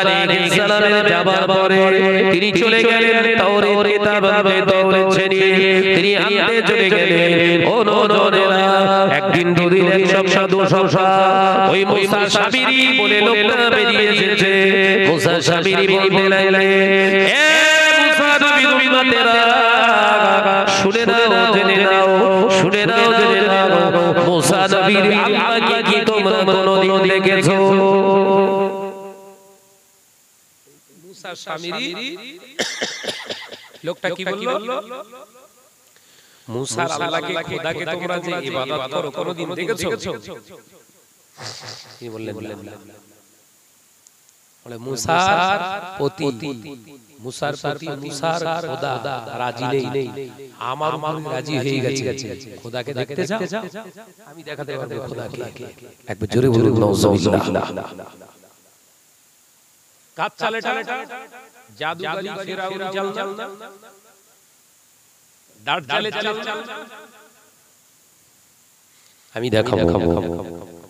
আলাইহিস সালামের যাবার পরে তিনি চলে গেলেন তাওরাত কিতাব আনতে তাওরাত ছেড়ে তিনি আনতে চলে গেলেন ও নজরেরা একদিন দুদিন এক সপ্তাহ দু সপ্তাহ ওই মুসা সাবিরি বলে লোকটা বেরিয়ে এসেছে মুসা সাবিরি বলতে লাগলেন এ মুসা নবীর উম্মতেরা শুনে নাও জেনে নাও শুনে নাও জেনে নাও মুসা নবীর আল্লাহকে কি তোমরা কোনদিন দেখেছো মুসা সামিরি লোকটা কি বলল মুসা আল্লাহকে খোদাকে তোমরা যে ইবাদত করো কোনদিন দেখেছো কি বললেন বলে মুসার প্রতি মুসার প্রতি মুসার খোদা রাজি নেই আমার উপর রাজি হয়ে গেছে খোদাকে দেখতে চাও আমি দেখাতে পারবো খোদাকে একবার জোরে বলুন নাউজুবিল্লাহ কাজ চালে জাদুগরি ফেরাউন চাল ডাট চালে চাল আমি দেখাবো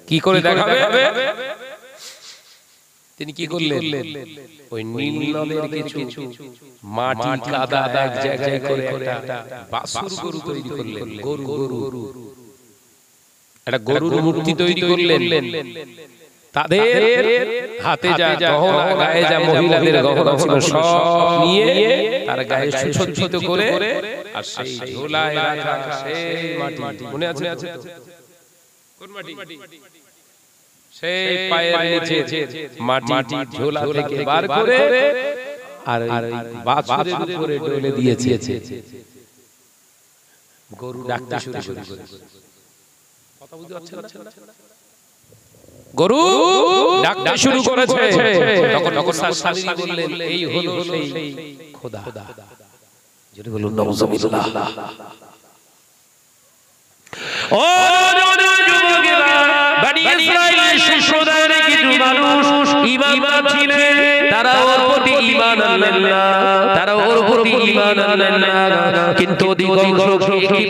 কি করে দেখাবে তিনি কি করলেন ওই নীল নদের কিছু মাটি কাদা এক জায়গায় করে একটা বাছুর গরু তৈরি করলেন গরু একটা গরুর মূর্তি তৈরি করলেন তাদের হাতে যা গহনা গায়ে যা মহিলাদের গহনা ছিল সব নিয়ে তার গায়ে সুসজ্জিত করে আর সেই ঝোলায় রাখা সেই মাটি মনে আছে কোন মাটি সেই পায়ের নিচে মাটি ঝোলা থেকে বার করে আর বাছুরের উপরে ঢেলে দিয়েছে গরু ডাকতে শুরু করে কথা বুঝতে পারছেন না গরু ডাকতে শুরু করেছে তখন সাবিরি বললেন এই হলো সেই খোদা যদি বলুন নাউজুবিল্লাহ ও যুবকেরা বনি ইসরাইলের শিশুদের কিছু মানুষ ঈমান ছিলেন তারা ওর প্রতি ঈমান আনলেন না তারা ওর প্রতি ঈমান আনলেন না কিন্তু অধিকাংশ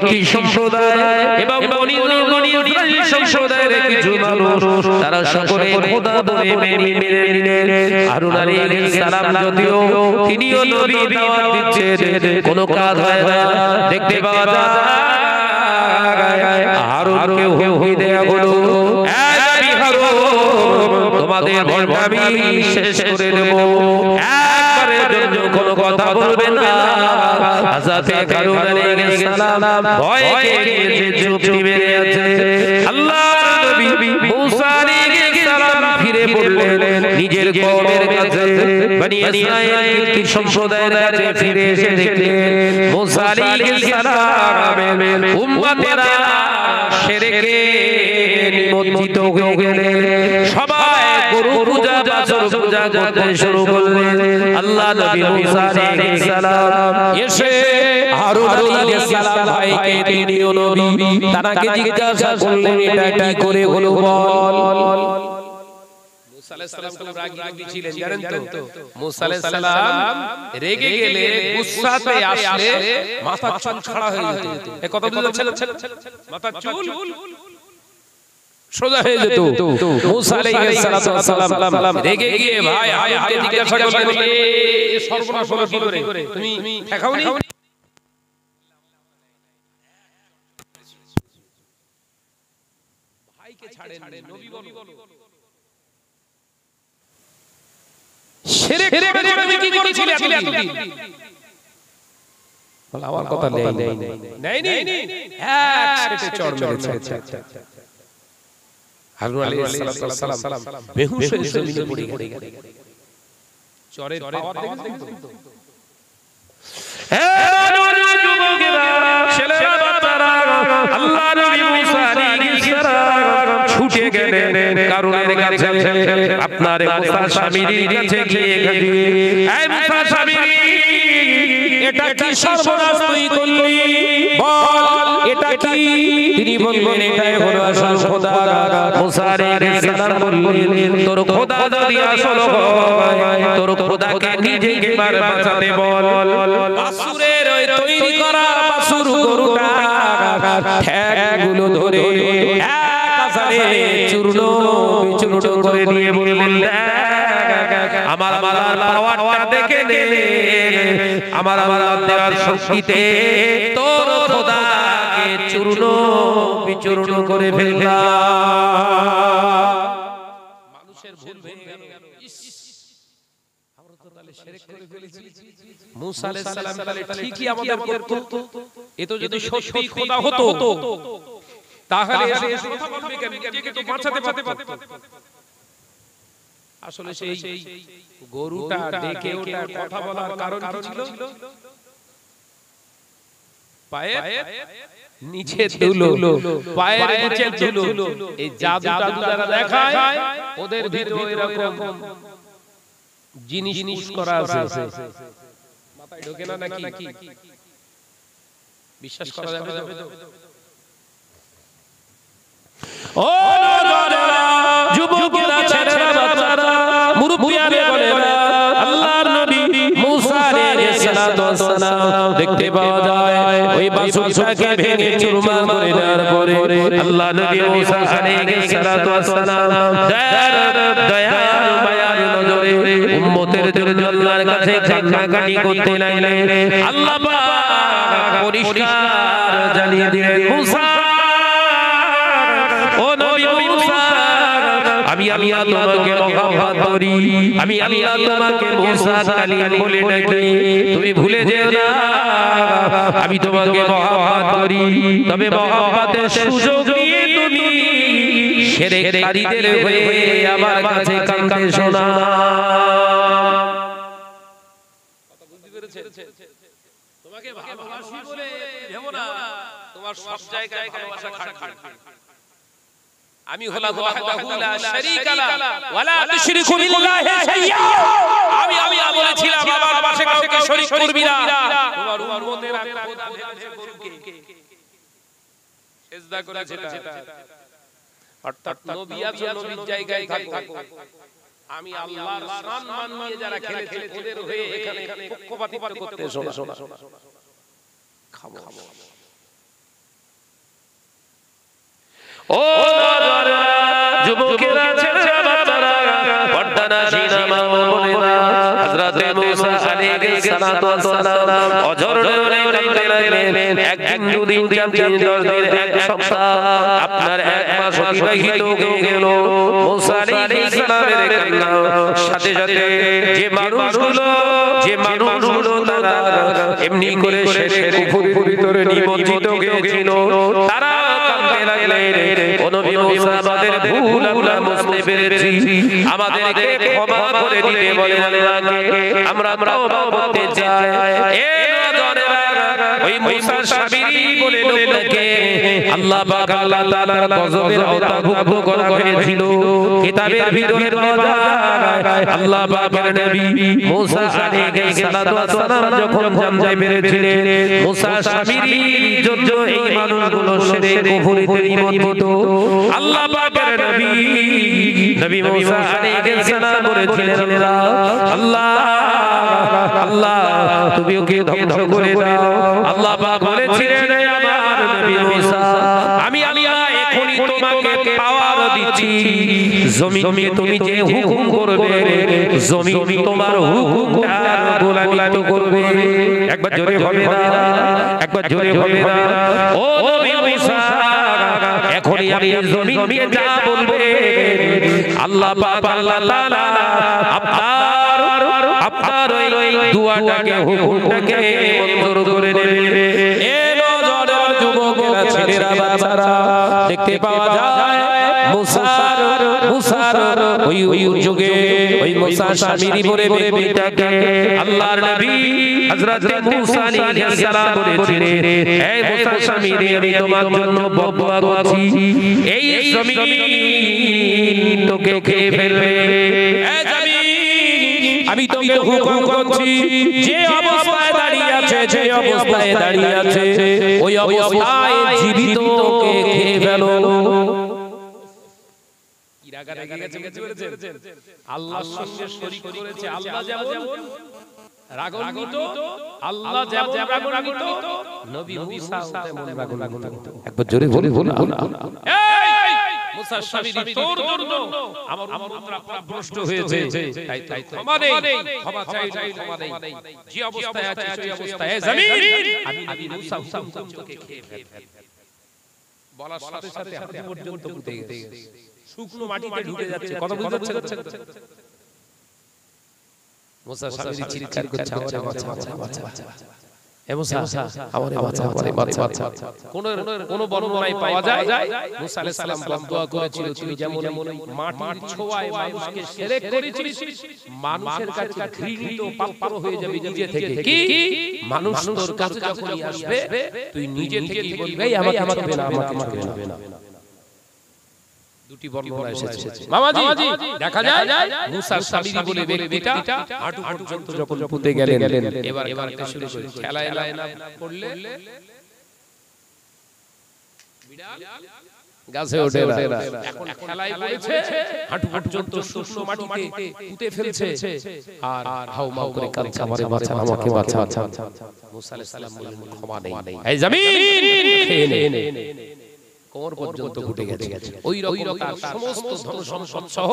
কি সম্প্রদায় এবং বনি ইসরাইল সম্প্রদায়ের কিছু মানুষ তারা সকলে খোদা বলে মেনে নিলেন হারুন আলাইহিস সালাম যদিও তিনিও নবী দাওয়াত দিচ্ছেন কোনো কাজ হয় না দেখতে পাওয়া যায় হারুনকে হুকুম দেয়া হলো তোমাদের ভণ্ডামি শেষ করে দেব একবারের জন্য কোনো কথা বলবে না হযরত হারুন আলাইহিস সালাম ভয়ে গিয়ে চুপটি মেরে আছে আল্লাহর নবী মুসা আলাইহিস সালাম ফিরে পড়লেন নিজের কওমের কাছে বনি ইসরাইল কি সম্প্রদায়ের কাছে ফিরে এসে দেখলেন মুসা আলাইহিস সালামের উম্মতেরা শিরকে নিমজ্জিত হয়ে গেলেন সবাই গরু পূজা বাছুর পূজা করতে শুরু করলেন আল্লাহ নবী মুসা আলাইহিস সালাম এসে হারুন আলাইহিস সালাম ভাইকে তিনিও নবী তাকে জিজ্ঞাসা করলেন এটা কি করে হলো বল মুসা আলাইহিস সালাম তো রাগী ছিলেন জানেন তো মুসা আলাইহিস সালাম রেগে গেলে গুসাতে আসলে মাথা চুল খাড়া হয়ে যেত এই কথা বুঝতে পারছেন মাথা চুল সোজা হয়ে যেত মুসা আলাইহিস সালাম রেগে গিয়ে ভাই হাতে জিজ্ঞাসা করলেন এই সর্বনাশ হলো কি করে তুমি দেখাওনি ভাইকে ছাড়েন নবী বলো শিরক করে তুমি কি করেছিলে এতদিন বল আমার কথা নেই এক সেটে চড় মেরেছে হারুন আলাইহিস সালাম বেহুশ হয়ে জমিনে পড়ে গেলেন চরের পাওয়ার দেখেছেন তো হে যুবকেরা ছেলেরা বাচ্চারা আল্লাহ নবী মুসা আলাইহিস সালাম ছুটে গেলেন কারুনের কাছে আপনার মুসা সামিরির কাছে গিয়ে এই মুসা সামিরি এটা কি সর্বনাশ তুই করলি বল এটা কি তিনি বললেন এটাই হলো আসল খোদা মুসা আলাইহিস সালাম বললেন তোর খোদা যদি আসল হয় তোর খোদাকে নিজেকে বাঁচাতে বল বাছুরের ওই তৈরি করা বাছুর গরুটা ঠ্যাংগুলো ধরে এক আছাড়ে চূর্ণ বিচূর্ণ করে দিয়ে বললেন আমার আল্লাহর পাওয়ারটা দেখে নে আমার দেওয়ার শক্তিতে তোর খোদাকে চূর্ণ বিচূর্ণ করে ফেললাম মানুষের ভুল ভেঙে গেল আমরা তো তাহলে শিরক করে ফেলেছি মুসা আলাইহিস সালাম তাহলে ঠিকই আমাদের করত এ তো যদি সত্যি খোদা হতো তাহলে এসে কথা বলবে কেন নিজেকে তো বাঁচাতে পারত আসলে সেই গরুটা ডেকে ওটা কথা বলার কারণ কি ছিল পায়ে নিচে দুলো পায়ের নিচে দুলো এই জাদুটা যারা দেখায় ওদের ভিতরে এরকম জিনিস করা আছে মাথায় ঢোকে না নাকি বিশ্বাস করা যাবে তো ও নজরেরা যুবকেরা ছেলেরা বাচ্চারা মুরব্বিয়ারে বলেরা আল্লাহর নবী মুসা আলাইহিস সালাতু ওয়াস সালাম দেখতে পাওয়া যায় ওই বাসুটাকে ভেঙে চুরমার করে দেওয়ার পরে আল্লাহ নবী মুসা আলাইহিস সালাতু ওয়াস সালাম দয়ার মায়ার নজরে উম্মতের জন্য আল্লাহর কাছে কান্নাকাটি করতে লাগলেন আল্লাহ পাক পরিষ্কার জানিয়ে দিলেন মুসা ও নবী মুসা আমি আল্লাহ তোমাকে মহব্বত করি আমি আল্লাহ তোমাকে মুসা কালিম বলে ডাকি তুমি ভুলে যেও না আমি তোমাকে মহব্বত করি তবে মহব্বতের সুযোগ নিয়ে তুমি শিরককারীদের হয়ে আমার কাছে কাঁদতে শোনা কথা বুঝতে পেরেছেন তোমাকে ভালোবাসি বলে ভেবো না তোমার সব জায়গায় ভালোবাসা খাটখাট আমি হলাম ওয়াহদাহু লা শারীকা লা ওয়ালা তুশরিকু বিল্লাহি শাইয়্যা আমি বলেছিলাম আমার পাশে কাউকে শরীক করবি না তোমার উম্মতেরা খোদা ভেবে করবে সিজদা করে যেটা অর্থাৎ নবী আছে নবীর জায়গায় থাকো আমি আল্লাহর সম্মান নিয়ে যারা খেলেছে ওদের হয়ে এখানে পক্ষপাতিত্ব করতে শোনা খাবো ও যুবকেরা ছেলেরা বাচ্চারা পর্দানা সিনা মা বোনেরা হযরত মুসা আলাইহিস সালাতু ওয়াস সালাম অঝর ধরে কাঁদতে লাগলেন একদিন দুদিন তিন দিন 10 দিন এক সপ্তাহ আপনার এক মাস অতিবাহিত হয়ে গেল মুসা আলাইহিস সালামের কান্নার সাথে সাথে যে মানুষগুলো তারা এমনি করে শিরক কুফরের ভিতরে নিমজ্জিত হয়েছিল তারা কাঁদতে লাগলেন ও নবী মুসা আমাদের ভুল আমরা বুঝতে পেরেছি আমাদেরকে ক্ষমা করে দিতে বলেন আমরা তওবা করতে চাই এ নজরেরা ওই মুসা সাবিরি বলে লোককে আল্লাহ পাক আল্লাহ তাআলার গজবের আওতাভুক্ত করা হয়েছিল কিতাবের ভিতরে পাওয়া যায় আল্লাহ পাকের নবী মুসা আলাইহিস সালাতু ওয়াস সালাম যখন জানতে পেরেছিলেন মুসা সাবিরির জন্য এই মানুষগুলো শিরক কুফরিতে নিমজ্জিত আল্লাহ পাকের নবী মুসা আলাইহিস সালাম বলেছিলেন আল্লাহ তুমি ওকে ধ্বংস করে দাও আল্লাহ পাক বলেছিলেন আমার নবী মুসা আমি আল্লাহ এখনি তোমাকে পাওয়ার দিচ্ছি জমিনে তুমি যে হুকুম করবে জমিন তোমার হুকুমটা গোলামি করবে একবার জোরে হবে না ও নবী মুসা এখনি আপনি জমিনে যা বলবে আল্লাহ পাক আল্লাহ তাআলা আপনার ওই দুআটাকে হুকুমটাকে মঞ্জুর করে নেবে এ নজরের যুবকেরা ছেলেরা বাচ্চারা দেখতে পাওয়া যায় মুসার ওই যুগে ওই মুসা সামিরি বলে বেটাকে আল্লাহর নবী হযরত মুসা আলাইহিস সালাম বলেছিলেন এই মুসা সামিরি আমি তোমার জন্য বদদুয়া করছি এই জমিন তোকে খেয়ে ফেলবে এ জমিন আমি তোকে হুকুম করছি যে অবস্থায় দাঁড়িয়ে আছে ওই অবস্থায় জীবিত তোকে খেয়ে ফেলো আল্লাহর সঙ্গে শরীক করেছে আল্লাহ যেমন রাগান্বিত আল্লাহ যেমন রাগান্বিত নবী মুসা তেমন রাগান্বিত একবার জোরে বলে বলুন এই মুসা মুসা সামিরি তোর জন্য আমার উম্মতরা পথভ্রষ্ট হয়েছে, তাই ক্ষমা নেই, ক্ষমা চাই, ক্ষমা নেই, যে অবস্থায় আছে সেই অবস্থায় জমিন আমি মুসা হুকুমকে খেয়ে ফেল। বলার সাথে সাথে হাতে পর্যন্ত পুঁতে গেছে, শুকনো মাটিতে ঢুকে যাচ্ছে। কথা বুঝতে পারছেন? মুসা সামিরি চিৎকার করছে, আমারে বাঁচা, বাঁচা, বাঁচা, এ মুসা আমারে বাঁচা, আমারে বাঁচা। কোন বর্ণনায় পাওয়া যায় মুসা আলাইহিস সালাম দোয়া করেছিল, তুই যেমন মাটির ছোঁয়ায় মানুষকে শিরক করেছিস, মানুষের কাছে ঘৃণিত পাত্র হয়ে যাবে নিজে থেকে। কি মানুষ তোর কাছে যখনই আসবে তুই নিজে থেকেই বলবি আমাকে মারবে না, আমাকে মারবে না। দুটি বর্ণনা এসেছে মামাজি। দেখা যায় মুসা সামিরি বলে ব্যক্তিটা হাঁটু পর্যন্ত যখন পুঁতে গেলেন, এবার কাঁদতে শুরু করে খেলায় না করলে বিড়াল গাছে ওঠে না। এখন খেলায় পড়েছে, হাঁটু পর্যন্ত শুকনো মাটিতে পুঁতে ফেলছে আর হাউমাউ করে কাঁদছে, আমারে বাঁচা, আমাকে বাঁচা। মুসা আলাইহিস সালাম বললেন ক্ষমা নেই, এই জমিন খেয়ে নে। কোমর পর্যন্ত ঘুটে গেছে। ওই রকম তার সমস্ত ধন সম্পদ সহ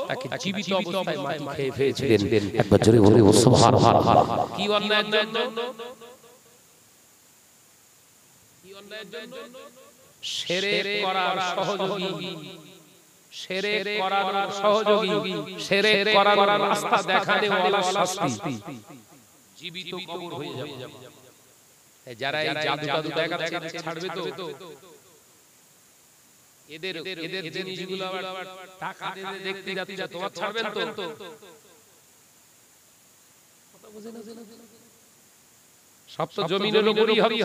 তাকে জীবিত অবস্থায় মাটি খেয়ে ফেলেছিলেন। একবার জোরে বলে সুবহানাল্লাহ। কি অন্যায়ের জন্য? কি অন্যায়ের জন্য? শিরক করার সহযোগী, শিরক করার সহযোগী, শিরক করার রাস্তা দেখানে ওয়ালা শাস্তি, জীবিত কবর হয়ে যাবে। যারা এই জাদু দেখাচ্ছে ছাড়বে তো? এদের জিনিসগুলো আবার টাকা দিয়ে দেখতে যাচ্ছে, তোমার ছাড়বেন তো? সব তো জমিনের উপরই হবে।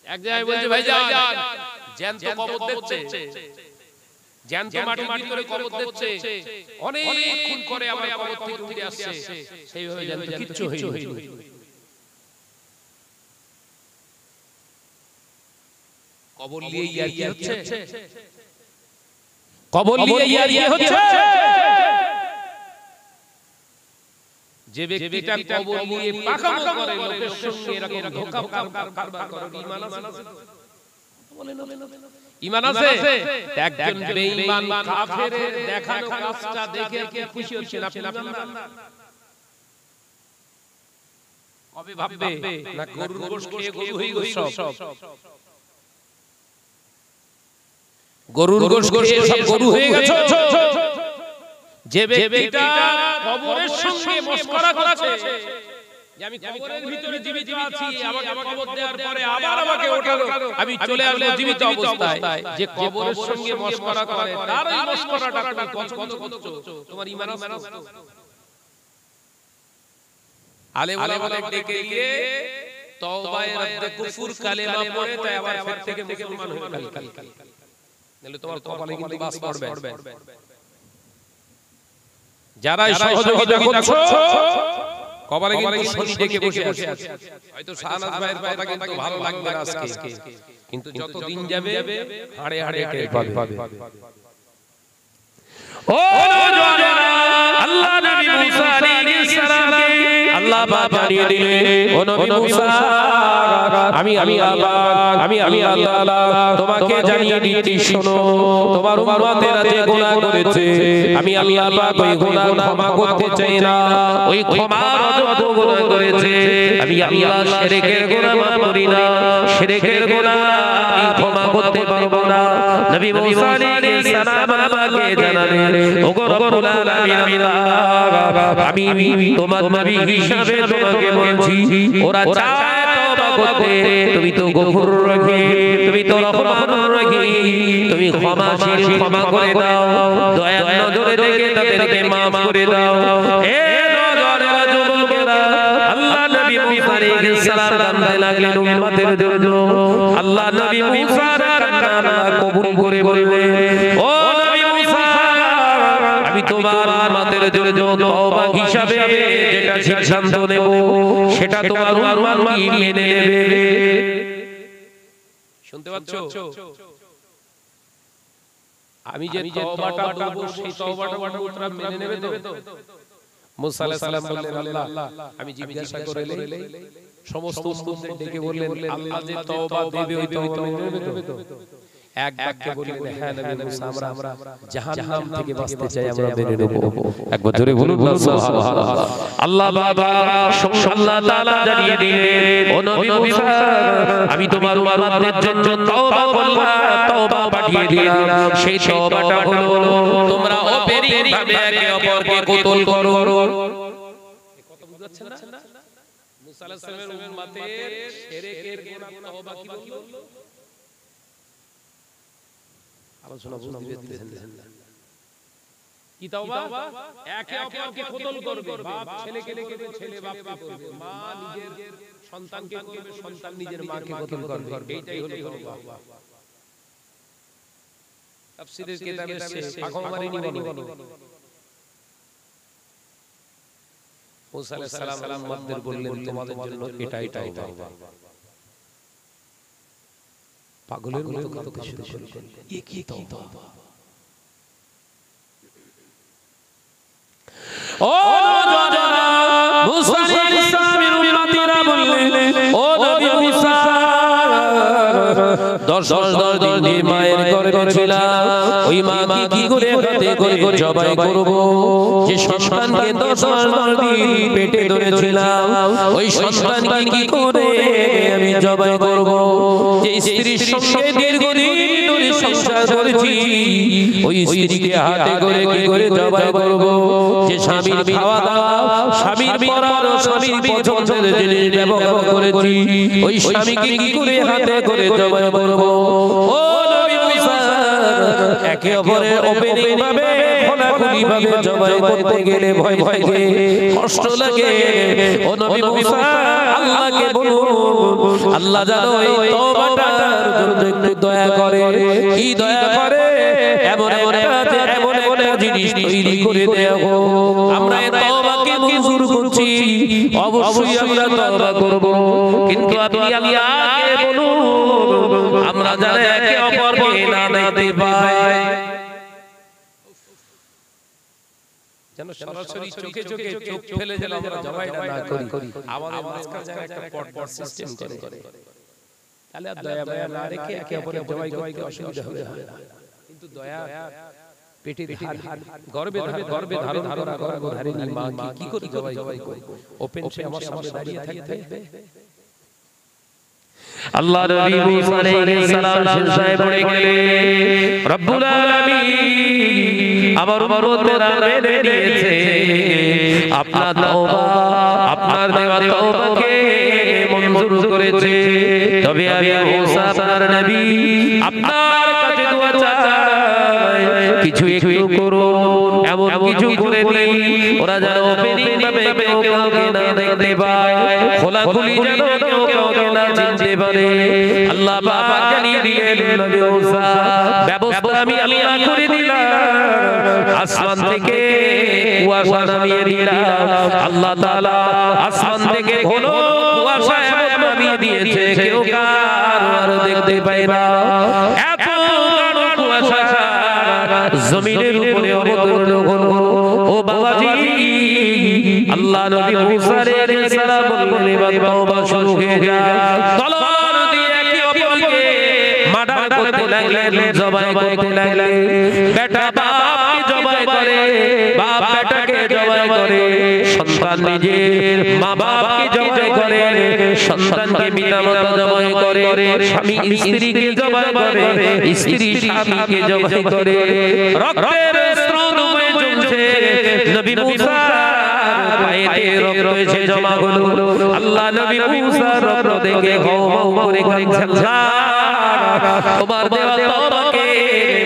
এক জায়গায় বলছে ভাইজান জ্যান্ত কবর দিচ্ছে, জ্যান্ত মাটির ভিতরে কবর দিচ্ছে, অনেকক্ষণ করে আবার কবর থেকে উঠে আসছে, সেইভাবে জ্যান্ত কিচ্ছু হয়নি। কবর নিয়ে ইয়ার্কি হচ্ছে, কবর নিয়ে ইয়ার্কি হচ্ছে। যে ব্যক্তিটা কবর নিয়ে পাকামো করে, লোকের সঙ্গে এরকম ধোঁকা কারবার করে, ঈমান আছে? বলেন ঈমান আছে? একজন বেঈমান কাফেরের দেখানো কাজটা দেখে কি খুশি হচ্ছেন আপনি? কবে ভাববে না গরুর গোশত খেয়ে গরু হয়ে গেল সব? গরুর গোশত খেয়ে সব গরু হয়ে গেছে। যে ব্যক্তিটা কবরের সঙ্গে মশকরা করছে যে আমি কবরের ভিতরে জীবিত আছি, আমাকে কবর দেওয়ার পরে আবার আমাকে ওঠালো, আমি চলে আসব জীবিত অবস্থায়, যে কবরের সঙ্গে মশকরা করে তার এই মশকরাটা তুমি পছন্দ করছো? তোমার ঈমান আছে? আলেম ওলামা ডেকে গিয়ে তওবায়ে রদ্দে কুফর কালেমা পড়ে তাই আবার ফের থেকে মুসলমান হয়ে গেল। নালে তোমার কপালে কিন্তু বাস পড়বে। যারা সহযোগিতা করছো কপালে কিন্তু শনি ডেকে বসে আছে। হয়তো শাহনাজ ভাইয়ের কথা কিন্তু ভালো লাগবে না আজকে, কিন্তু যত দিন যাবে হাড়ে হাড়ে টের পাবে। ও নওজওয়ানেরা, আল্লাহ নবী মুসা আলাইহিস সালামকে আল্লাহ পাক জানিয়ে দিলেন, ও নবী মুসা আমি আল্লাহ তোমাকে জানিয়ে দিচ্ছি, শোনো, তোমার উম্মতেরা যে গুনাহ করেছে আমি আল্লাহ পাক ওই গুনাহ ক্ষমা করতে চাই না। ওই ক্ষমার যত গুনাহ করেছে আমি আল্লাহ শিরকের গুনাহ মাফ করি না, শিরকের গুনাহ আমি ক্ষমা করতে পারবো না। নবী মুসা আলাইহিস সালাম আমাকে জানালেন, ওগো রব্বুল আলামিন, আমি তোমার নবী হিসাবে তোমাকে বলছি, ওরা চায় তওবা করতে, তুমি তো গফুরুর রহিম, তুমি তো রহমানুর রহিম, তুমি ক্ষমাশীল, ক্ষমা করে দাও, দয়ার নজরে দেখে তাদেরকে মাফ করে দাও। হে নওজওয়ানেরা, যুবকেরা, আল্লাহ নবী মুসা আলাইহিস সালাম কাঁদতে লাগলেন উম্মতের জন্য। আল্লাহ নবী মুসার কান্না কবুল করে বললেন, ও নবী মুসা, আমি তোমার উম্মতের জন্য তওবা হিসাবে যেটা সিদ্ধান্ত নেব সেটা তোমার উম্মত মেনে নেবে। শুনতে পাচ্ছ? আমি যে তওবাটা দেব সেই তওবাটা উম্মতরা মেনে নেবে তো? মুসা আলাইহিস সালাম বললেন, আল্লাহ আমি জিজ্ঞাসা করে নেই, সমস্ত উম্মতদের ডেকে বললেন, আল্লাহ যে তওবা দেবে ওই তওবা মেনে নেবে তো? এক বাক্যে বললেন হ্যাঁ নবী মুসা আমরা জাহান্নাম থেকে বাঁচতে চাই, আমরা মেনে নেব। একবার জোরে বলুন না সুবহানাল্লাহ। আল্লাহ বাবা আল্লাহ তাআলা জানিয়ে দিলেন ও নবী মুসা আমি তোমার উম্মতের জন্য তওবা করলাম, তওবা পাঠিয়ে দিলাম। সেই তওবাটা হলো তোমরা অপেরিন ভাবে একে অপরকে কতল করো। কথা বুঝাচ্ছেন না? মুসা আলাইহিস সালামের উম্মতের শিরকের গুনাহ তওবা কি বলল? আলোচনা বুঝতে পেরেছেন কি তওবা? একে অপরকে কতল করবে, বাপ ছেলেকে করবে, ছেলে বাপকে করবে, মা নিজের সন্তানকে করবে, সন্তান নিজের মাকে কতল করবে। এইটাই হলো তওবা। তাফসীরের কিতাবে এসেছে পাগমারিনি বলো মুসা আলাইহিস সালাম উম্মতদের বললেন তোমাদের জন্য এটাই তওবা। পাগলের মতো কত কিছু বললেন, এ কি তওবা? ও মুসা আলাইহিস সালামের উম্মতিরা বললেন ও নবী মুসা 10 দিন মায়ের গর্ভে ছিলাম, ওই মাকে কি করে হাতে করে জবাই করব? যে সন্তানকে 10 দিন পেটে ধরেছিলাম ওই সন্তানকে কি করে আমি জবাই করব? যে স্ত্রীর সঙ্গে দীর্ঘদিন ধরে সংসার করেছি ওই স্ত্রীকে হাতে করে কি করে জবাই করব? যে স্বামীর খাওয়া দাওয়া, স্বামীর পরানো, স্বামীর পছন্দের জিনিস ব্যবহার করেছি ওই স্বামীকে কি করে হাতে করে জবাই করব? ও নবী মুসা একে অপরের ওপেনিং ভাবে খোলাখুলি ভাবে জবাই করতে গেলে ভয় লাগে, কষ্ট লাগে। ও নবী মুসা আল্লাহকে বলুন আল্লাহ জানো এই তওবাটার জন্য একটু দয়া করে। কি দয়া করে? এমন জিনিস তৈরি করে দেও। আমরা এই তওবাকে মঞ্জুর করছি, অবশ্যই আমরা তওবা করব, কিন্তু আপনি আল্লাহকে বলুন আমরা যেন একে অপরকে না দেখতে পাই, যেন সরাসরি চোখে চোখে চোখ ফেলে যেন আমরা জবাইটা না করি। আমাদের মাঝখানে যেন একটা পট সিস্টেম করে, তাহলে আর দয়া মায়া না রেখে একে অপরের জবাই করতে অসুবিধা হবে না। কিন্তু দয়া পেটে গর্ভে ধারণ করা গর্ভধারিণী মা কি করে জবাই করবে? ওপেন সে আমার সামনে দাঁড়িয়ে থাকবে। আল্লাহ নবী মুসা আলাইহিস সালাম সিজদায় পড়ে গেলেন। রব্বুল আলামিন আমার উম্মতেরা মেনে নিয়েছে আপনার তওবা, আপনার দেওয়া তওবাকে মঞ্জুর করেছে। তবে আমি মুসা আপনার নবী আপনার কাছে দোয়া চাই, কিছু একটু করুন, এমন কিছু করে দিন ওরা যেন ওপেনিং ভাবে কেউ কাউকে না দেখতে পায়, খোলাখুলি যেন কেউ কাউকে না চিনতে পারে। আল্লাহ পাক জানিয়ে দিলেন নবী মুসা ব্যবস্থা আমি আল্লাহ করে দিলাম, আসমান থেকে কুয়াশা নামিয়ে দিলাম। আল্লাহ তাআলা আসমান থেকে ঘন কুয়াশা এমন নামিয়ে দিয়েছে কেউ কার দেখতে পায় না। এত ঘন কুয়াশা জমিনের উপরে অবতরণ হলো। ও বাবাজি আল্লাহ নবী মুসা আলাইহিস সালাম বললেন এবার তওবা শুরু হয়ে যায়। তলোয়ার দিয়ে একে অপরকে মার্ডার করতে লাগলেন, জবাই করতে লাগলেন। বেটা বাপকে জবাই করে, বাপ বেটাকে জবাই করে, সন্তান নিজের মা বাপকে জবাই করে, সন্তানকে পিতামাতা জবাই করে, স্বামী স্ত্রীকে জবাই করে, স্ত্রী স্বামীকে জবাই করে। রক্তের স্রোত বয়ে চলছে, নবী মুসা পায়েতে রক্ত এসে জমা হলো। আল্লাহ নবী মুসা রক্ত দেখে হাউ হাউ করে কাঁদছেন, তোমার দেওয়া তওবাকে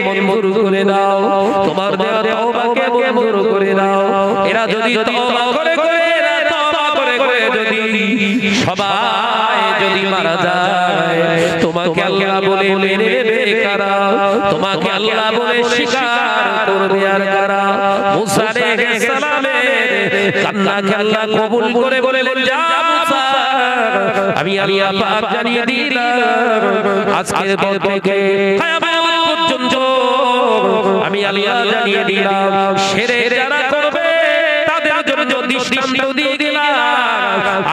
মঞ্জুর করে দাও, তোমার দেওয়া তওবাকে মঞ্জুর করে দাও। এরা যদি তওবা করে যদি সবাই যদি মারা যায়, তোমাকে আল্লাহ বলে মেনে নেবে কারা? তোমাকে আল্লাহ বলে স্বীকার করবে আর কারা? মুসা আলাইহিস সালামের কান্নাকে আল্লাহ কবুল করে বললেন, যা মুসা আমি আল্লাহ পাক জানিয়ে দিলাম আজকের পর থেকে কিয়ামত পর্যন্ত আমি আল্লাহ জানিয়ে দিলাম শিরক যারা করবে তাদের জন্য যে দৃষ্টান্ত দিয়ে গেলাম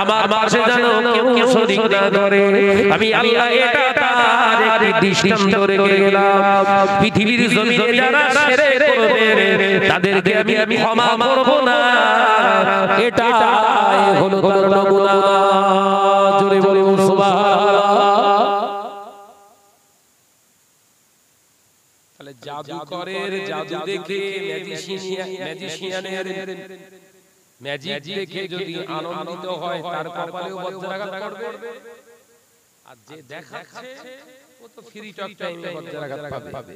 আমার পাশে যেন কেউ শরীক না করে আমি আল্লাহ এটা তার একটি দৃষ্টান্ত রেখে গেলাম পৃথিবীর জমিনে যারা শিরক করবে তাদেরকে আমি ক্ষমা করব না এটাই হলো তার নমুনা জোরে বলুন সুবহানাল্লাহ তাহলে জাদুকরের জাদু দেখে ম্যাজিশিয়ানের ম্যাজিক দেখে যদি আনন্দিত হয় তার কপালেও বজ্রাঘাত করবে আর যে দেখাচ্ছে ও তো ফ্রি টক টাইমে বজ্রাঘাত পাবে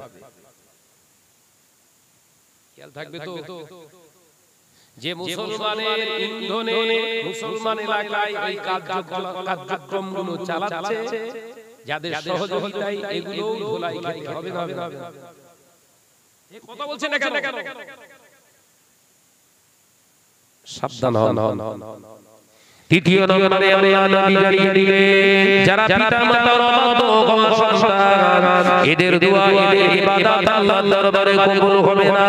খেয়াল থাকবে তো যে মুসলমানের ইন্ধনে মুসলমান এলাকায় এই কার্যক্রমগুলো চালাচ্ছে যাদের সহযোগিতায় এগুলো ধোলাই খেতে হবে না এই কথা বলছেন না কেন সাবধান হন তৃতীয় নম্বরে আল্লাহ নবী জানিয়ে দিলেন যারা পিতামাতার অবাধ্য সন্তান এদের দোয়া এদের ইবাদত আল্লাহর দরবারে কবুল হবে না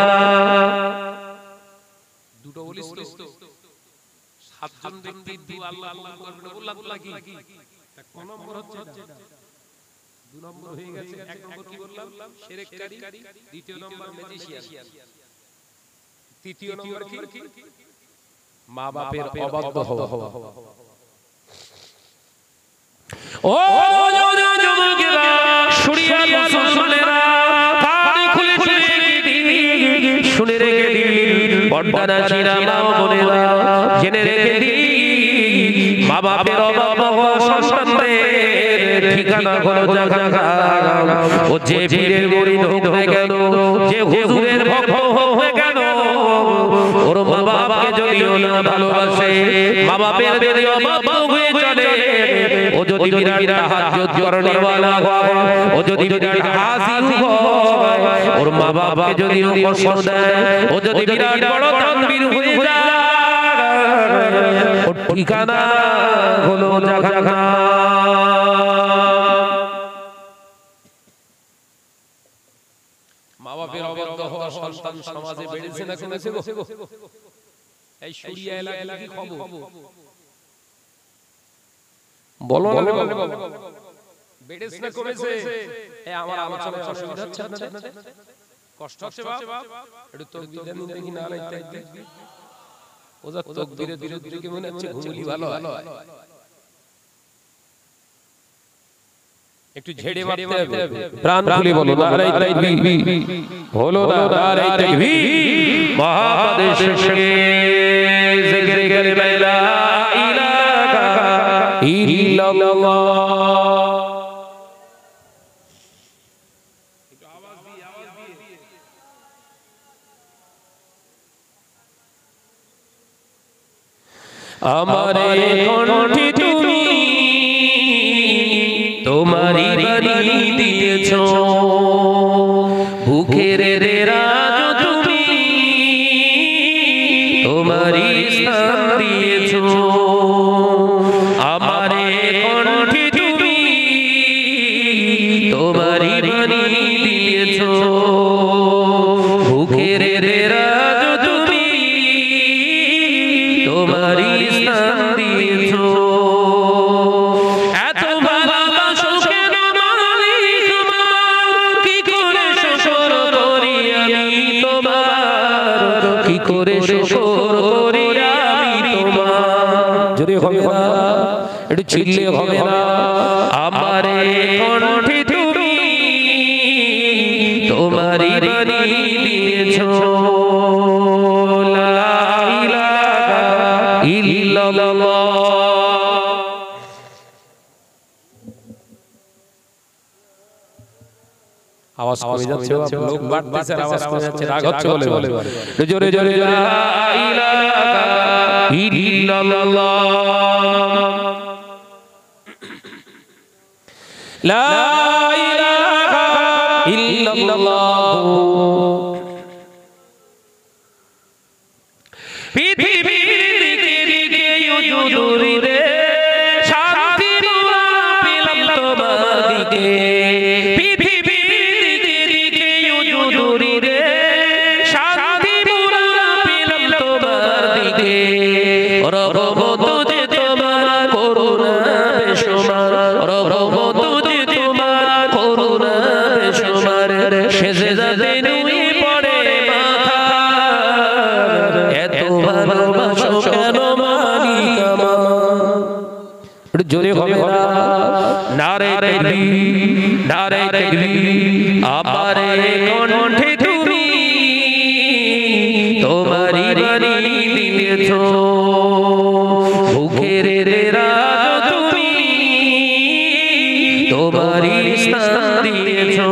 দুটো বলিস তো সাতজন ব্যক্তির দোয়া আল্লাহ করবে না বললাম কি কোন নম্বর হচ্ছে দুই নম্বর হয়ে গেছে এক নম্বর কি বললাম শিরককারী দ্বিতীয় নম্বর ম্যাজিশিয়ান তৃতীয় নম্বর কি মা বাপের অবাধ্য হওয়া ও যুবকেরা শুনিয়া মুসলমানেরা কান খুলে শুনে রেখে দিন পর্দানা চিরা মা বোনেরা জেনে রেখে দিন মা বাপের অবাধ্য হওয়া সন্তানদের ঠিকানা হলো জাহান্নাম ও যে পীরের murid হয়ে গেল যে হুজুরের ভক্ত হয়ে গেল ওর মা বাবাকে যদিও না ভালোবাসে মা বাপের যদি অবাধ্য হয়ে চলে ও যদি বিরাট তাহাজ্জুদ করনেওয়ালা হয় ও যদি বিরাট হাফিজ হয় ওর মা বাবাকে যদিও কষ্ট দেয় ও যদি বিরাট বড় তানবীর হয়ে যায় ওর ঠিকানা হলো জাহান্নাম মা বাপের অবাধ্য হওয়া সন্তান সমাজে বেড়েছে না কমেছে গো এই শুরিয়া এলাকায় কি খবর বলো না বেড়েছে না কমেছে এই আমার আলোচনায় অসুবিধা হচ্ছে আপনাদের কষ্ট হচ্ছে বাপ একটু তাকবীর দেন দেখি না নাই তাকবীর ওজা তাকবীরের বিরুদ্ধে কি মনে হচ্ছে ঘুমলি ভালো হয় একটু ঝেড়ে মারতে হবে প্রাণ খুলে বলো নারায়ে তাকবীর হলো না নারায়ে তাকবীর মহাদেশ শেষে জিকির করে লা ইলাহা ইল্লাল্লাহ একটু আওয়াজ দিয়ে আমারে কণ্ঠে তুমি তোমারি বাণী দিয়েছো ভুখের রাজ তুমি তোমারি স্থান দিয়েছো আমারে কণ্ঠে তুমি তোমারি বাণী দিয়েছো ভুখের রাজ তুমি তোমারি স্থান দিয়েছো করে শুকর করি আমি তোমার জোরে হবে না একটু চিল্লে হবে না আমারে কণ্ঠে তুমি তোমারি বাণী দিয়েছো লা ইলাহা ইল্লাল্লাহ আওয়াজ কমে যাচ্ছে লোক বাড়তেছে আওয়াজ কমে যাচ্ছে রাগ হচ্ছে বলে জোরে জোরে লা ইলাহা ইল্লাল্লাহ লা ইলাহা ইল্লাল্লাহ পৃথিবীর দিকে দিকে ইউজুরি রে শান্তি পেলাম তোমার দিকে শান্তি পেলাম তোমার দিকে সেজদাতে নুয়ে পড়ে মাথা এত ভালোবাসো কেন মালিক আমার জোরে হবে না নারে তাকবীর নারে তাকবীর আমার কণ্ঠে তুমি তোমারই বাণী দিয়েছো মুখের রাজ তুমি তোমারই স্থান দিয়েছো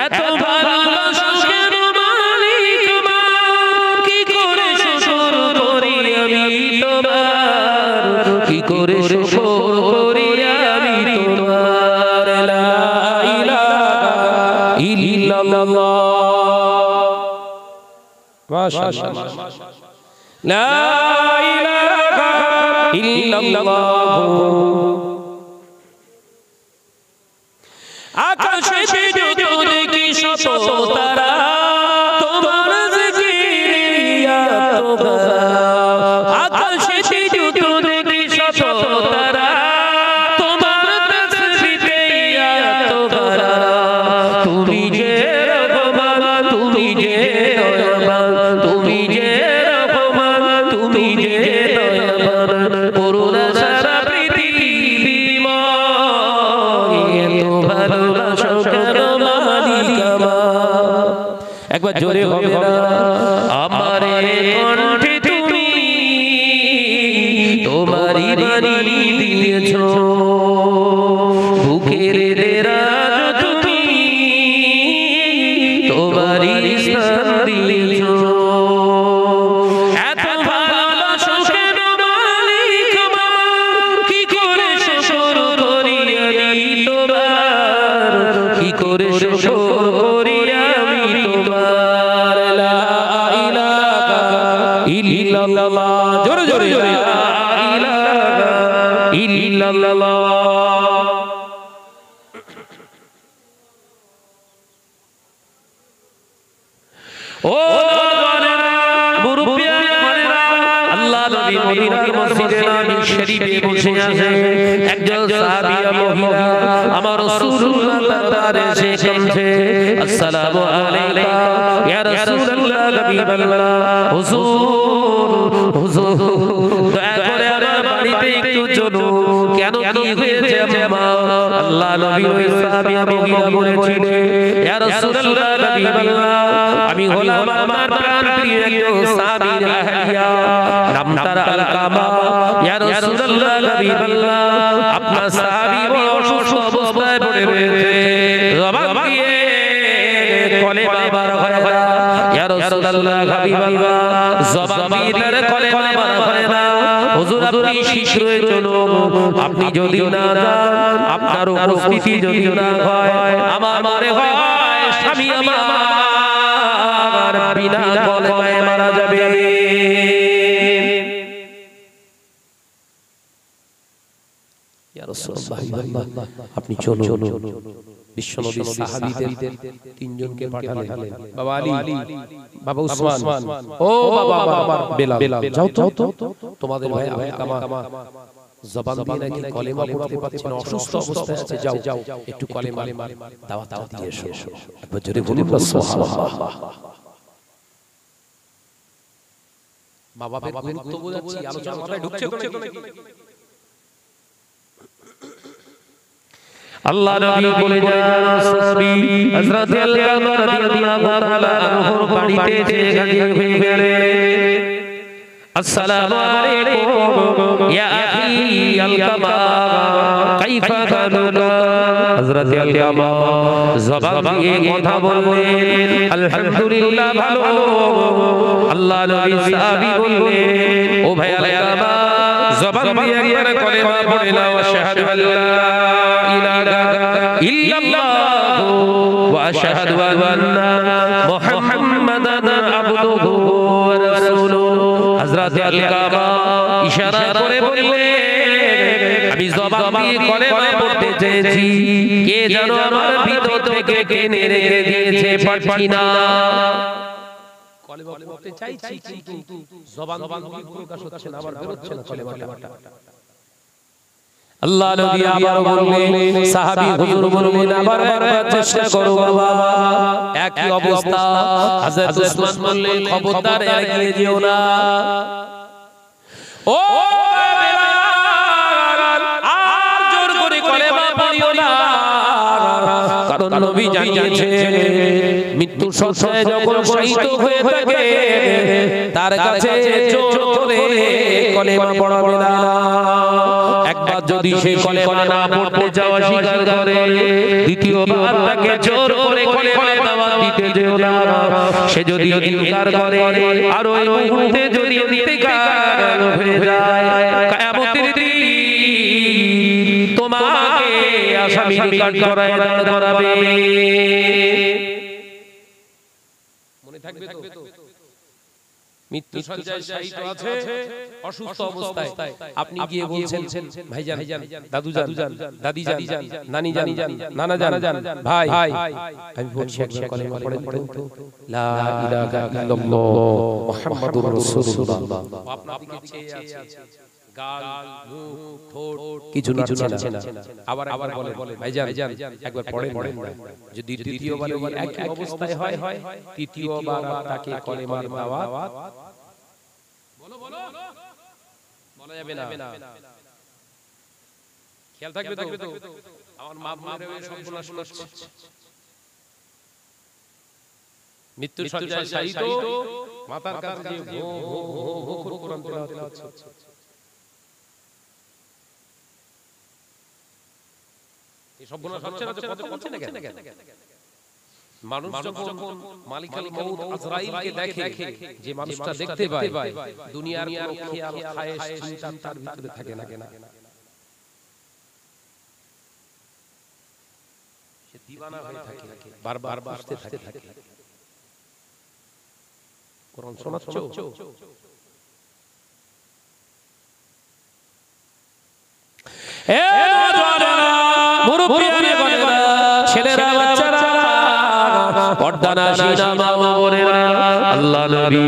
এত ভালোবাসো কেন মালিক আমার কি করে শুকর করি আমি তোমার কি করে শুকর করি আমি তোমার লা ইলাহা ইল্লাল্লাহ মাশাআল্লাহ লা ইলাহা ইল্লাল্লাহ আকাশে যত দেখি শত তারা তোমার জিকিরে এত ভরা আকাশে যত দেখি শত তারা তোমার তাসবিহে এত ভরা তুমি যে রহমান তুমি যে দয়াবান তুমি যে রহমান তুমি যে দয়াবান করুণা সারা পৃথিবীময় এত ভালোবাসো কেন মালিক আমার একবার জোরে হবে না আমার কণ্ঠে তুমি তোমারই বাণী দিয়েছো বুকের রাজ তুমি তোমারই স্থান দিয়েছো এত ভালোবাসো কেন মালিক আমার কি করে শুকর করি আমি তোমার কি করে শুকর করি আমি তোমার লা ইলাহা ইল্লাল্লাহ জোরে জোরে লা ইলাহা ইল্লাল্লাহ ও আল্লাহ নবী মদিনার মসজিদে নবী শরীফে বসে আছে একজন সাহাবী মহিলা আমার রাসূলুল্লাহ দরবারে এসেছে আসসালামু আলাইকা ইয়া রাসূলুল্লাহ হাবিবাল্লাহ হুজুর দয়া করে আমার বাড়িতে একটু চলুন কেন কি হয়েছে আম্মা আল্লাহ নবী ওই সাহাবী মহিলা বলেছিলেন ইয়া রাসূলুল্লাহ হাবিবাল্লাহ আমি হলাম আমার প্রাণপ্রিয় একজন সাহাবী রাহিয়া নাম তার আলকামা ইয়া রাসূলুল্লাহ হাবিবাল্লাহ আপনার সাহাবী অসুস্থ অবস্থায় পড়ে রয়েছে জবান দিয়ে কলেমা বার হয় না ইয়া রাসূলুল্লাহ হাবিবাল্লাহ জবান দিয়ে তার কলেমা বার হয় না হুজুর আপনি শীঘ্রই চলুন আপনি যদি না যান আপনার উপস্থিতি যদি না হয় আমার মনে হয় স্বামী আমার বিনা কলেমায় মারা যাবে ইয়া রাসূলুল্লাহ আপনি চলুন বিশ্বনবী সাহাবীদের তিনজনকে পাঠালেন বাবা আলী বাবা উসমান ও বাবা বেলাল যাও তো তোমাদের ভাই আলকামা জবান দিয়ে নাকি কলেমা পড়তে পারছে না অসুস্থ অবস্থায় আছে যাও একটু কলেমা দাওয়াত দিয়ে এসো একবার জোরে বলুন সুবহানাল্লাহ বাবা গুরুত্ব বোঝাচ্ছি আলোচনা মাথায় ঢুকছে তো নাকি আল্লাহ নবী বলে যান সাহাবী হযরত আলকামা রাদিয়াল্লাহু তাআলা আনহুর বাড়িতে হাজির হয়ে গেলেন আসসালামু আলাইকুম ইয়া আখি আলকামা কাইফা কানুকা হযরত আলকামা জবান দিয়ে কথা বললেন আলহামদুলিল্লাহ ভালো আল্লাহ নবী সাহাবী বললেন ও ভাই আলকামা জবান দিয়ে একবার কলেমা পড়ে নাও আশহাদু আল্লা ইল্লাল্লাহ ওয়া আশহাদু আন্না মুহাম্মাদান আবদুহু ওয়া রাসূলুহু হযরত আলকামা ইশারা করে বললেন আমি জবান দিয়ে কলেমা পড়তে চেয়েছি কে যেন আমার ভিতর থেকে টেনে রেখে দিয়েছে পারছি না কলেমা পড়তে চাইছি কিন্তু জবান দিয়ে প্রকাশ হচ্ছে না আবার বের হচ্ছে না কলেমাটা আল্লাহ নবী আবার বললেন, সাহাবী হুজুর বললেন আবার একবার চেষ্টা করো বাবা। একই অবস্থা। হযরত উসমান বললেন, খবরদার এগিয়ে যেও না। ও বেলাল, আর জোর করে কলেমা পড়িও না, কারণ নবী জানিয়েছেন মৃত্যুর শয্যায় যখন শহীদ হয়ে থাকে তার কাছে জোর করে কলেমা পড়াবে না। একবার যদি সে কলেমা না পড়তে যাওয়া স্বীকার করে, দ্বিতীয়বার তাকে জোর করে কলেমা দাওয়াত দিতে যেও না। সে যদি ইনকার করে আর ওই মুহূর্তে যদি ইন্তেকাল হয়ে যায়, কিয়ামতের দিন তোমাকে আসামির কাঠগড়ায় দাঁড় করাবে। মনে থাকবে তো? মৃত্যু শয্যায় শয়িত আছে, অসুস্থ অবস্থায় আপনি গিয়ে বলছেন, ভাইজান, দাদুজান, দাদিজান, নানিজান, নানাজান, ভাই আমি বলছি একবার কলেমা পড়েন তো, লা ইলাহা ইল্লাল্লাহ মুহাম্মাদুর রাসূলুল্লাহ। আপনার দিকে চেয়ে আছে, গাল, মুখ, ঠোঁট কিছু নাচছে না। আবার বলে, ভাইজান একবার পড়েন। যদি দ্বিতীয়বার একই অবস্থায় হয়, তৃতীয়বার তাকে কলেমার দাওয়াত বলা যাবে না। খেয়াল থাকবে তো? আমার মা বোনেরা সম্পূর্ণ শুনছে। মৃত্যুর শয্যায় শয়িত, মাতার কাছে গিয়ে ভো করে কোরআন তেলাওয়াত হচ্ছে। এই সবগুলো হচ্ছে না, কথা বলছে না কেন? মানুষ যখন মালিকুল মউত আজরাইলকে দেখে, যে মানুষটা দেখতে পায়, দুনিয়ার কোনো খেয়াল খায়েশ চিন্তা তার ভিতরে থাকে না। সে দিওয়ানা হয়ে থাকে, বারবার বুঝতে থাকে। কোরআন শোনাচ্ছ? এ নওজওয়ানেরা, মুরব্বিয়ানেরা, ছেলেরা, বাচ্চারা, পর্দানাশীনা মা বোনেরা, আল্লাহ নবী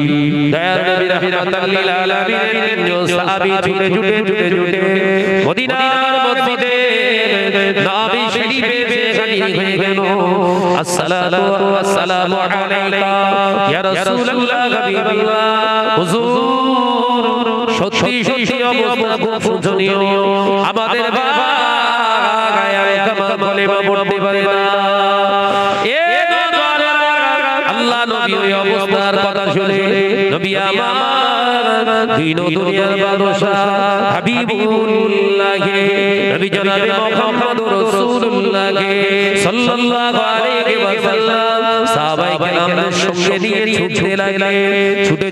দয়ার নবী রাহমাতাল লিল আলামিন সাহাবী ছুটে মদিনার মসজিদে নবী শরীফে হাজির হয়ে গেল। আসসালাতু ওয়াসসালামু আলাইকা ইয়া রাসূলুল্লাহ হাবিবাল্লাহ। হুজুর, সত্যি অবস্থা খুব শোচনীয়। আমাদের বাবা কলেমা পড়তে পারে না। আল্লাহ নবী ওই অবস্থার কথা শুনে নবী আমার দিন ও দুনিয়ার বাদশা হাবিবুল্লাহ নবী জনাবে মুহাম্মদুর রাসূলুল্লাহ সাল্লাল্লাহু আলাইহি ওয়াসাল্লাম সাহাবায়ে কেরামের সঙ্গে নিয়ে ছুটতে লাগলেন। ছুটে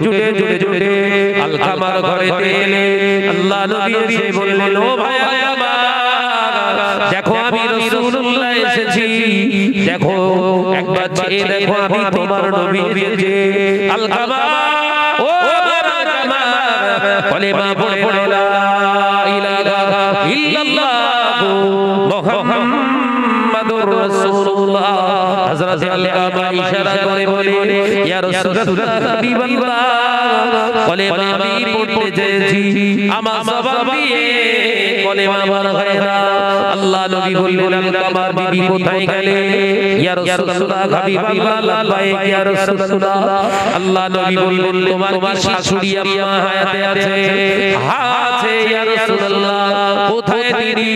আলকামার ঘরেতে এলে আল্লাহ নবী এসে বললেন, ও ভাই আমার, দেখো আমি রাসূলুল্লাহ এসেছি, দেখো একবার চেয়ে দেখো আমি তোমার নবী এসেছি। আলকামা, ও আলকামা, কলেমা পড়ে লা ইলাহা ইল্লাল্লাহু মুহাম্মাদুর রাসূলুল্লাহ। হযরত আলকামা ইশারা করে বলে, ইয়া রাসূলুল্লাহ হাবিবাল্লাহ, কলেমা আমি পড়তে চেয়েছি, আমার জবান দিয়ে কলেমা বার হয় না। আল্লাহ নবী বললেন, আলকামার বিবি কোথায় গেলে? ইয়া রাসূলুল্লাহ হাবিবাল্লাহ, লাব্বাইক ইয়া রাসূলুল্লাহ। আল্লাহ নবী বললেন, তোমার শাশুড়ি আম্মা হায়াতে আছে? হ্যাঁ আছে ইয়া রাসূলুল্লাহ। কোথায় তিনি?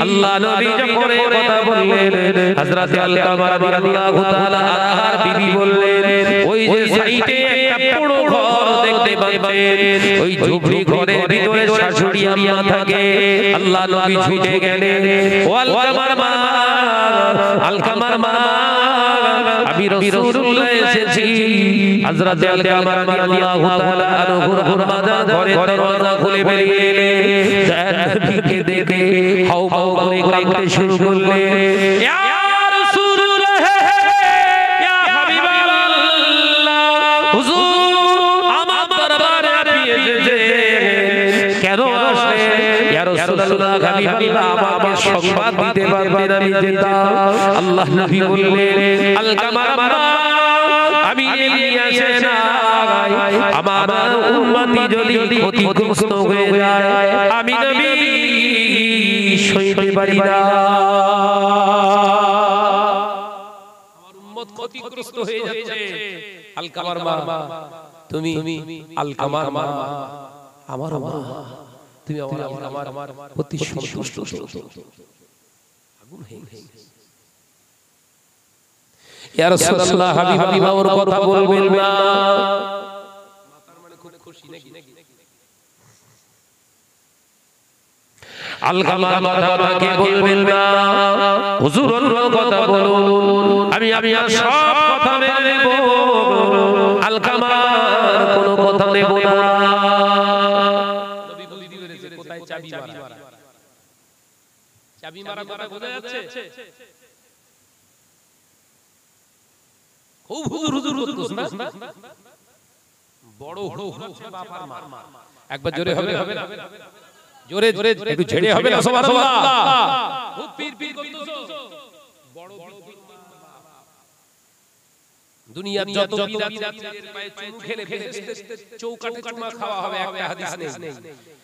আল্লাহ নবী যখন এই কথা বললেন, হযরত আলকামা রাদিয়াল্লাহু তাআলা আনহার বিবি বললেন, ওই যে সাইডে একটা পুরো ঘর দেখতে পাচ্ছেন, ওই ঝুপড়ি ঘরের ভিতরে শাশুড়ি আম্মা থাকে। আল্লাহ নবী ছুটে গেলেন, ও আলকামার মা, আলকামার মা, আমি রাসূলুল্লাহ এসেছি। হযরত আলকামা রাদিয়াল্লাহু তাআলা আনহুর বাজার ঘরে দরজা খুলে বেরিয়ে এলেন। নবীকে দেখে হাউমাউ করে কাঁদতে শুরু করলেন, ইয়া রাসূলুল্লাহ, ইয়া হাবিবাল্লাহ, হুজুর আমার দরবারে আপনি এসেছেন, কেন আসলেন? ইয়া রাসূলুল্লাহ হাবিবাল্লাহ, আমাকে সংবাদ দিতে পারবেন, আমি যেতাম। আল্লাহ নবী বললেন, আলকামা, আমি এগিয়ে আসে না, আমার আমার উম্মতি যদি ক্ষতিগ্রস্ত হয়ে যায় আমি নবী সইতে পারি না। আমার উম্মত ক্ষতিগ্রস্ত হয়ে যাচ্ছে, আলকামার মা তুমি, আলকামার মা আমার মা, তুমি আমার প্রতি সন্তুষ্ট। আগুন হয়ে গেছে। ইয়া রাসূলুল্লাহ, হাবিব ওর কথা বলবেন না। মাতার মানে খুব খুশি নাকি? আলকামার কথা আমাকে বলবেন না, হুজুর অন্য কথা বলুন, আমি আপনার সব কথা মেনে নেব, আলকামার কোনো কথা নেব না। নবী বুদ্ধি করেছে কোথায় চাবি মারা, চাবি মারা কথা বোঝা যাচ্ছে। খুব হুজুর হুজুর করতেছ না, বড় হচ্ছে বাবার মা। একবার জোরে হবে না? জোরে জোরে একটু ঝেড়ে হবে না? সুবহানাল্লাহ। খুব পীর পীর করতেছো, বড় বড় দুনিয়ার যত বিদাতের পায়ে চুমু খেলে ফেরেশতে চৌকাঠে চুমা খাওয়া হবে, একটা হাদিস নেই।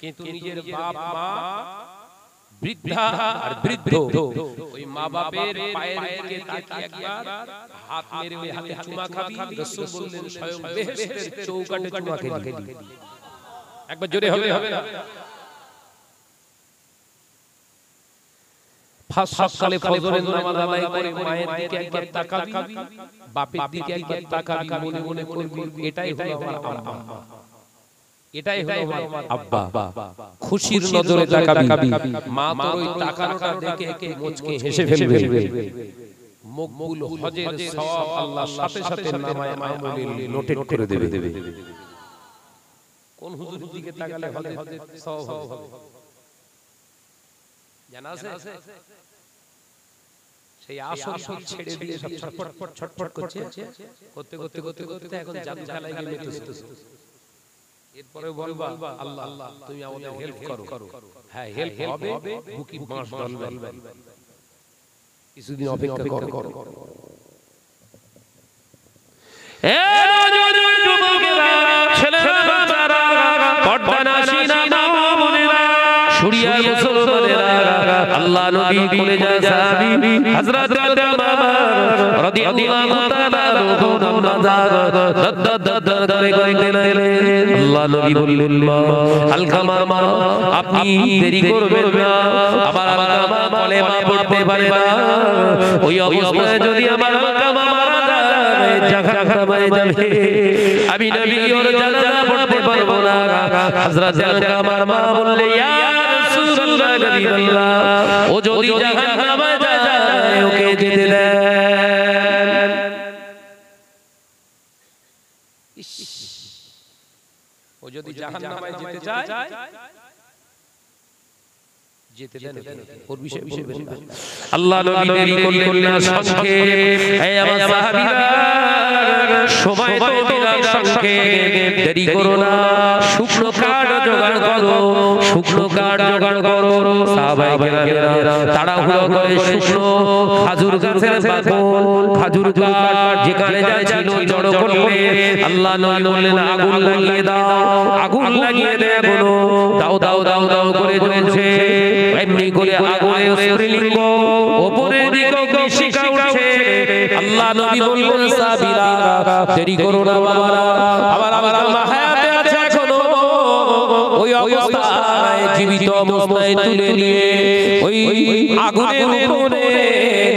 কিন্তু নিজের বাপ মা বৃদ্ধা আর বৃদ্ধ, ওই মা বাপের পায়ের দিকে তাকিয়ে একবার হাত মেরে ওই হাতে চুমা খাবি, রাসূল বললেন স্বয়ং বেহেশতের চৌকাঠে চুমা খেলি। একবার জোরে হবে না? সকালে ফজরের নামাজ আদায় করে মায়ের দিকে একবার তাকাবি, বাপের দিকে একবার তাকাবি, মনে মনে করবি এটাই হলো আমার আম্মা, এটাই হলো আমার আব্বা। খুশির নজরে তাকাবি, মা তোর ওই তাকানোটা দেখে একে মুচকে হেসে ফেলবে। মকবুল হজের সওয়াব আল্লাহ সাথে সাথে নামায়ে আমলে নোটেট করে দেবে। কোন হুজুরের দিকে তাকালে হজের সওয়াব হবে জানা আছে? সেই আসর ছেড়ে দিয়ে সব ছটফট করছে, করতে এখন জাদু খেলায় গিয়ে মেতেছে। এরপরে বলবা আল্লাহ তুমি আমাদের হেল্প করো। হ্যাঁ, হেল্প হবে, বুকি বাঁশ ডালবে, কিছুদিন অপেক্ষা করো। এ নওজোয়ান যুবকেরা, ছেলেরা, বাচ্চারা, পর্দানাশীনা মা বোনেরা, শুরিয়া মুসলমানেরা, আল্লাহ নবী কলেজা সাহাবী হযরত আলকামা রাদিয়াল্লাহু তাআলা আনহু নাজার দদ করে কইতে লাগলেন। আল্লাহ নবী বললেন, মা আলকামা মা, আপনি দেরি করবেন না, আমার আলকামা কলেমা পড়তে পারে না, ওই অবস্থায় যদি আমার আলকামা মারা যায় জাহান্নামে যাবে, আমি নবী ওর জানাজা পড়তে পারবো না। হযরত আলকামার মা বললেন, ইয়া রাসূলুল্লাহ, হাবিবাল্লাহ, ও যদি জাহান্নামে যায় ওকে যেতে দেন। ও যদি জাহান্নামে যেতে চায় যেতে দেন, ওর বিষয় বলবেন না। আল্লাহ নবী দেরি করলেন না, সংক্ষেপ, হে আমার সাহাবীরা, সময় তো বিরাট সংক্ষেপ, দেরি করো না, শুকনো কাঠ জোগাড় করো, শুকনো কাঠ জোগাড় করো। সাহাবায়ে কেরামেরা তাড়াহুড়ো করে শুকনো খাজুর গাছের বাকল, খাজুর গাছ যেখানে যা ছিল জড়ো করলে। আল্লাহ নবী বললেন, আগুন লাগিয়ে দাও, আগুন লাগিয়ে দেও, দাও দাও দাও দাও করে জ্বলছে। এমনি করে আগুনের স্ফুলিঙ্গ উপরের দিকে শিখা উঠছে। আল্লাহ নবী বললেন, সাহাবীরা দেরি করো না বাবারা, আমার আম্মা হায়াতে আছে এখনো, ওই অবস্থায় জীবিত অবস্থায় তুলে নিয়ে ওই আগুনের উপরে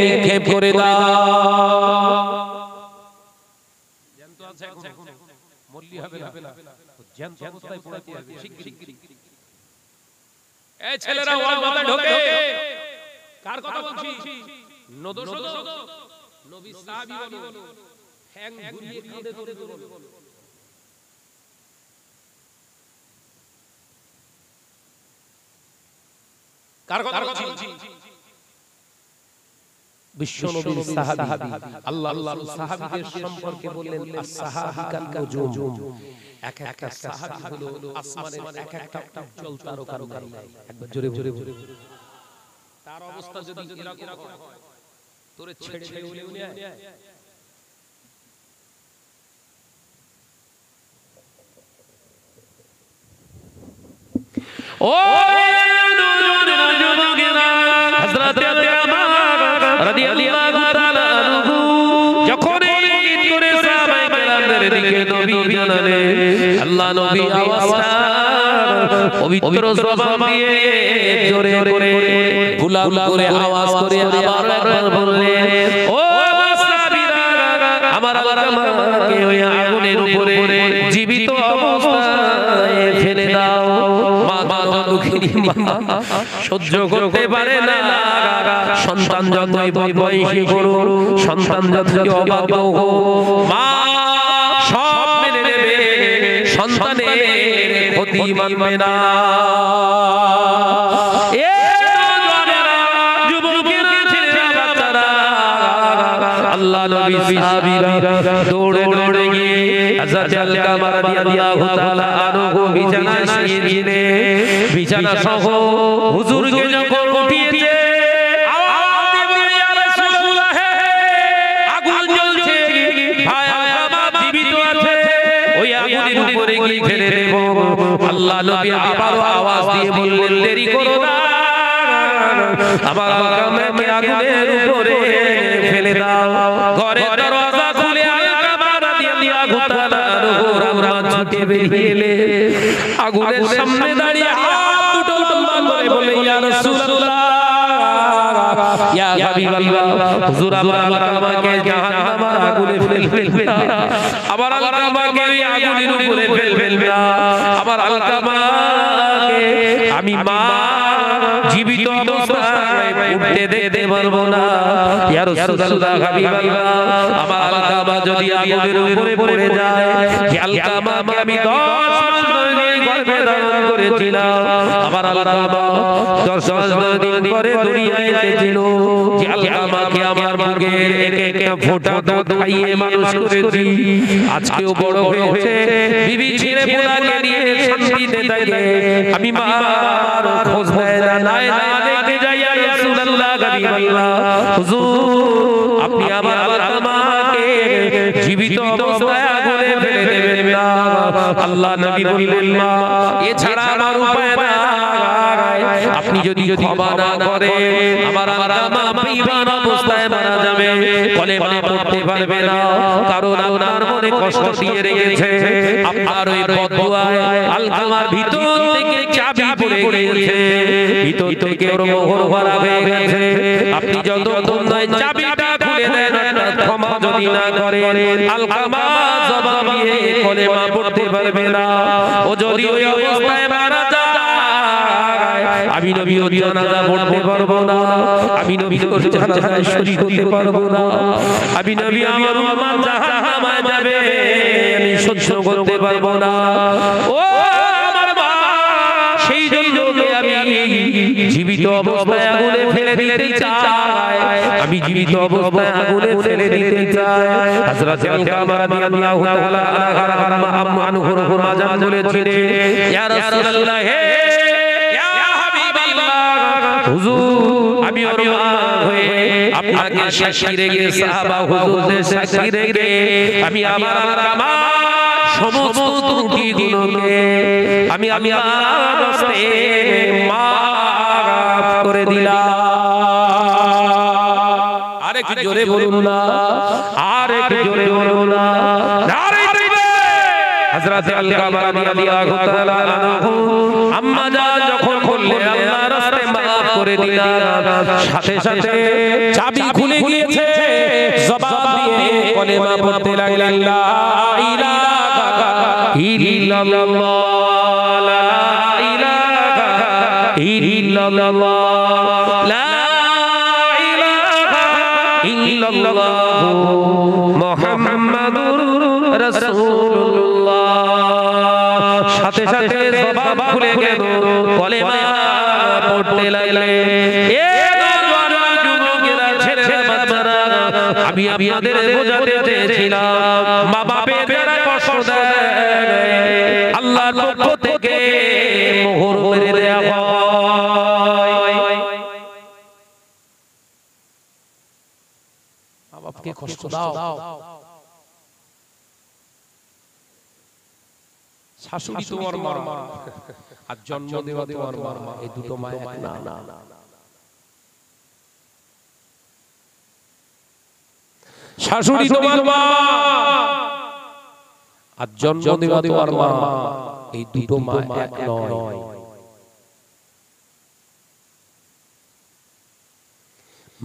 নিক্ষেপ করে দাও। জ্যান্ত আছে এখনো, মরলি হবে না, জ্যান্ত অবস্থায় পড়াতে হবে শিগগিরই। এই ছেলেরা ওয়াজ মাথায় ঢোকে, কার কথা বলছি? নবী সাহাবী বলো, ঠ্যাং ঘুরিয়ে কাঁধে ধরে বলো, কার কথা বলছি? বিশ্ব নবীর সাহাবী। আল্লাহ সাহাবীদের সম্পর্কে বললেন, as-সাহাবী কান নুজুম, এক একটা সাহাবী হলো আসমানের এক একটা উজ্জ্বল তারকার ন্যায়। একবার জোরে জোরে বলো। তার অবস্থা যদি এরকম হয়, তোরে ছেড়ে ছেড়ে উড়ে উড়ে ও যুবকেরা হযরত উমার রাদিয়াল্লাহু তাআলা আনহু যখন ঈদ করে সাহাবায়ে কেরামদের দিকে নবী জানালেন আল্লাহ নবী আওয়াজটা পবিত্র জবান দিয়ে জোরে করে গুলাম করে আওয়াজ করে আবার একবার বললেন ও সাহাবীরা আমার আল্লাহকে ওই আগুনের উপরে জীবিত অবস্থায় ফেলে দাও মা দুঃখিনী মা সহ্য করতে পারে না সন্তান যতই বয়সী করো সন্তান যতই অভাব হোক মা সব মেনে নেবে সন্তানের ক্ষতি মানবে না আল্লাহ নবী সাহাবীরা দৌড়ে দৌড়ে গিয়ে হযরত আলকামা রাদিয়াল্লাহু তাআলা আনহু বিছানায় শুয়ে বিছানা সহ হুজুরকে যখন উঠিয়েছে আওয়াজ দিয়ে বলে ইয়া রাসূলুল্লাহ আগুন জ্বলছে ভাই আমার জীবিত আছে ওই আগুনের উপরে গিয়ে ফেলে দেব আল্লাহ নবী আবারো আওয়াজ দিয়ে বললেন দেরি করো না আমার আলকামাকে আগুনের উপরে ফেলে দাও ঘরে দরজা খুলে আলকামা রাদিয়াল্লাহু তাআলা আনহু ছুটে বেরিয়ে এলে আগুনের সামনে দাঁড়িয়ে হাত দুটো লম্বা করে বলে ইয়া রাসূলুল্লাহ ইয়া হাবিবাল্লাহ হুজুর আমার আলকামাকে জাহান্নামের আগুনে ফেলবে আমার আলকামাকে ওই আগুনের উপরে ফেলবে আমার আলকামাকে আমি মা জীবিত অবস্থায় উঠতে দিতে পারবো না ইয়া রাসূলুল্লাহ হাবিবাল্লাহ আমার আলকামা যদি আগুনের উপরে পড়ে যায় যে আলকামাকে আমি 10 মাস ধরে গর্ভে ধারণ করেছিলাম আমার আলকামা 10 দিন পরে দুনিয়ায় এসেছিল যে আলকামাকে আমার বুকের এক এক ফোঁটা দুধ খাইয়ে মানুষ করেছি আজকেও বড় হয়েছে বিবি ছেলে পোলাকে নিয়ে শান্তিতে থাকে আমি মার খোঁজ নেয় না দেখতে যাই ইয়া রাসূলুল্লাহ হাবিবাল্লাহ হুজুর আপনি আমার আলকামাকে জীবিত অবস্থায় আগুনে ফেলে দেবেন না আল্লাহ নবী বললেন মা এছাড়া আমার উপায় নাই আপনি যদি ক্ষমা না করেন আমার আলকামা বেঈমান অবস্থায় মারা যাবে কলেমা পড়তে পারবে না কারণ আপনার মনে কষ্ট দিয়ে রেখেছে আপনার ওই বদদুয়ায় আলকামার ভিতর থেকে চাবি পড়ে গেছে ভিতর থেকে ওর মোহর ভরা হয়ে গেছে আপনি যতক্ষণ না চাবিটা খুলে দেন ক্ষমা যদি না করেন আলকামা জবান দিয়ে কলেমা পড়তে পারবে না ও যদি ওই অবস্থায় মারা যায় আমি নবী ওর জানাজা পড়তে পারবো না আমি নবী ওর জানাজায় শরীক হতে পারবো না আমি নবী আমার উম্মাত জাহান্নামে যাবে আমি সহ্য করতে পারবো না ও আমার মা সেই জন্য আমি জীবিত অবস্থায় আগুনে ফেলে দিতে চাই আমি জীবিত অবস্থায় আগুনে ফেলে দিতে চাই হযরত আলকামা রাদিয়াল্লাহু তাআলা আনহু মাজান বলেছিলেন ইয়া রাসূলুল্লাহ হে হুজুর আমি ওর মা হয়ে আপনাকে সাক্ষী রেখে সাহাবা হুজুরদের সাক্ষী রেখে আমি আমার আলকামা সমস্ত ত্রুটিগুলোকে আমি আল্লাহর রাস্তে মাফ করে দিলাম আরেকটু জোরে বলুন না আরেকটু জোরে বলুন না নারে তাকবীর হযরত আলকামা রাদিয়াল্লাহু তাআলা আনহু আম্মা জান যখন বললেন আল্লাহর রাস্তে মাফ করে দিলাম সাথে সাথে চাবি খুলে গিয়েছে জবাব দিয়ে কলেমা পড়তে লাগলেন লা ইলাহা ইল্লাল্লাহ লা ইলাহা ইল্লাল্লাহ লা ইলাহা ইল্লাল্লাহ মুহাম্মাদুর রাসূলুল্লাহ সাথে সাথে জবাব খুলে গেল কলেমা পড়তে লাগলেন এ নওজোয়ান যুবকেরা ছেলেরা বাচ্চারা আমি আপনাদের বোঝাতে চেয়েছিলাম মা বাপের যারা কষ্ট দেয় আল্লাহর পক্ষ থেকে মোহর মেরে দেয়া হয় মা বাপকে কষ্ট দাও শাশুড়ি তোমার মা আর জন্ম দেওয়া তোমার মা, এই দুটো মা এক না। শাশুড়ি তোমার মা আর জন্ম দেওয়া তোমার মা, এই দুটো মা এক নয়।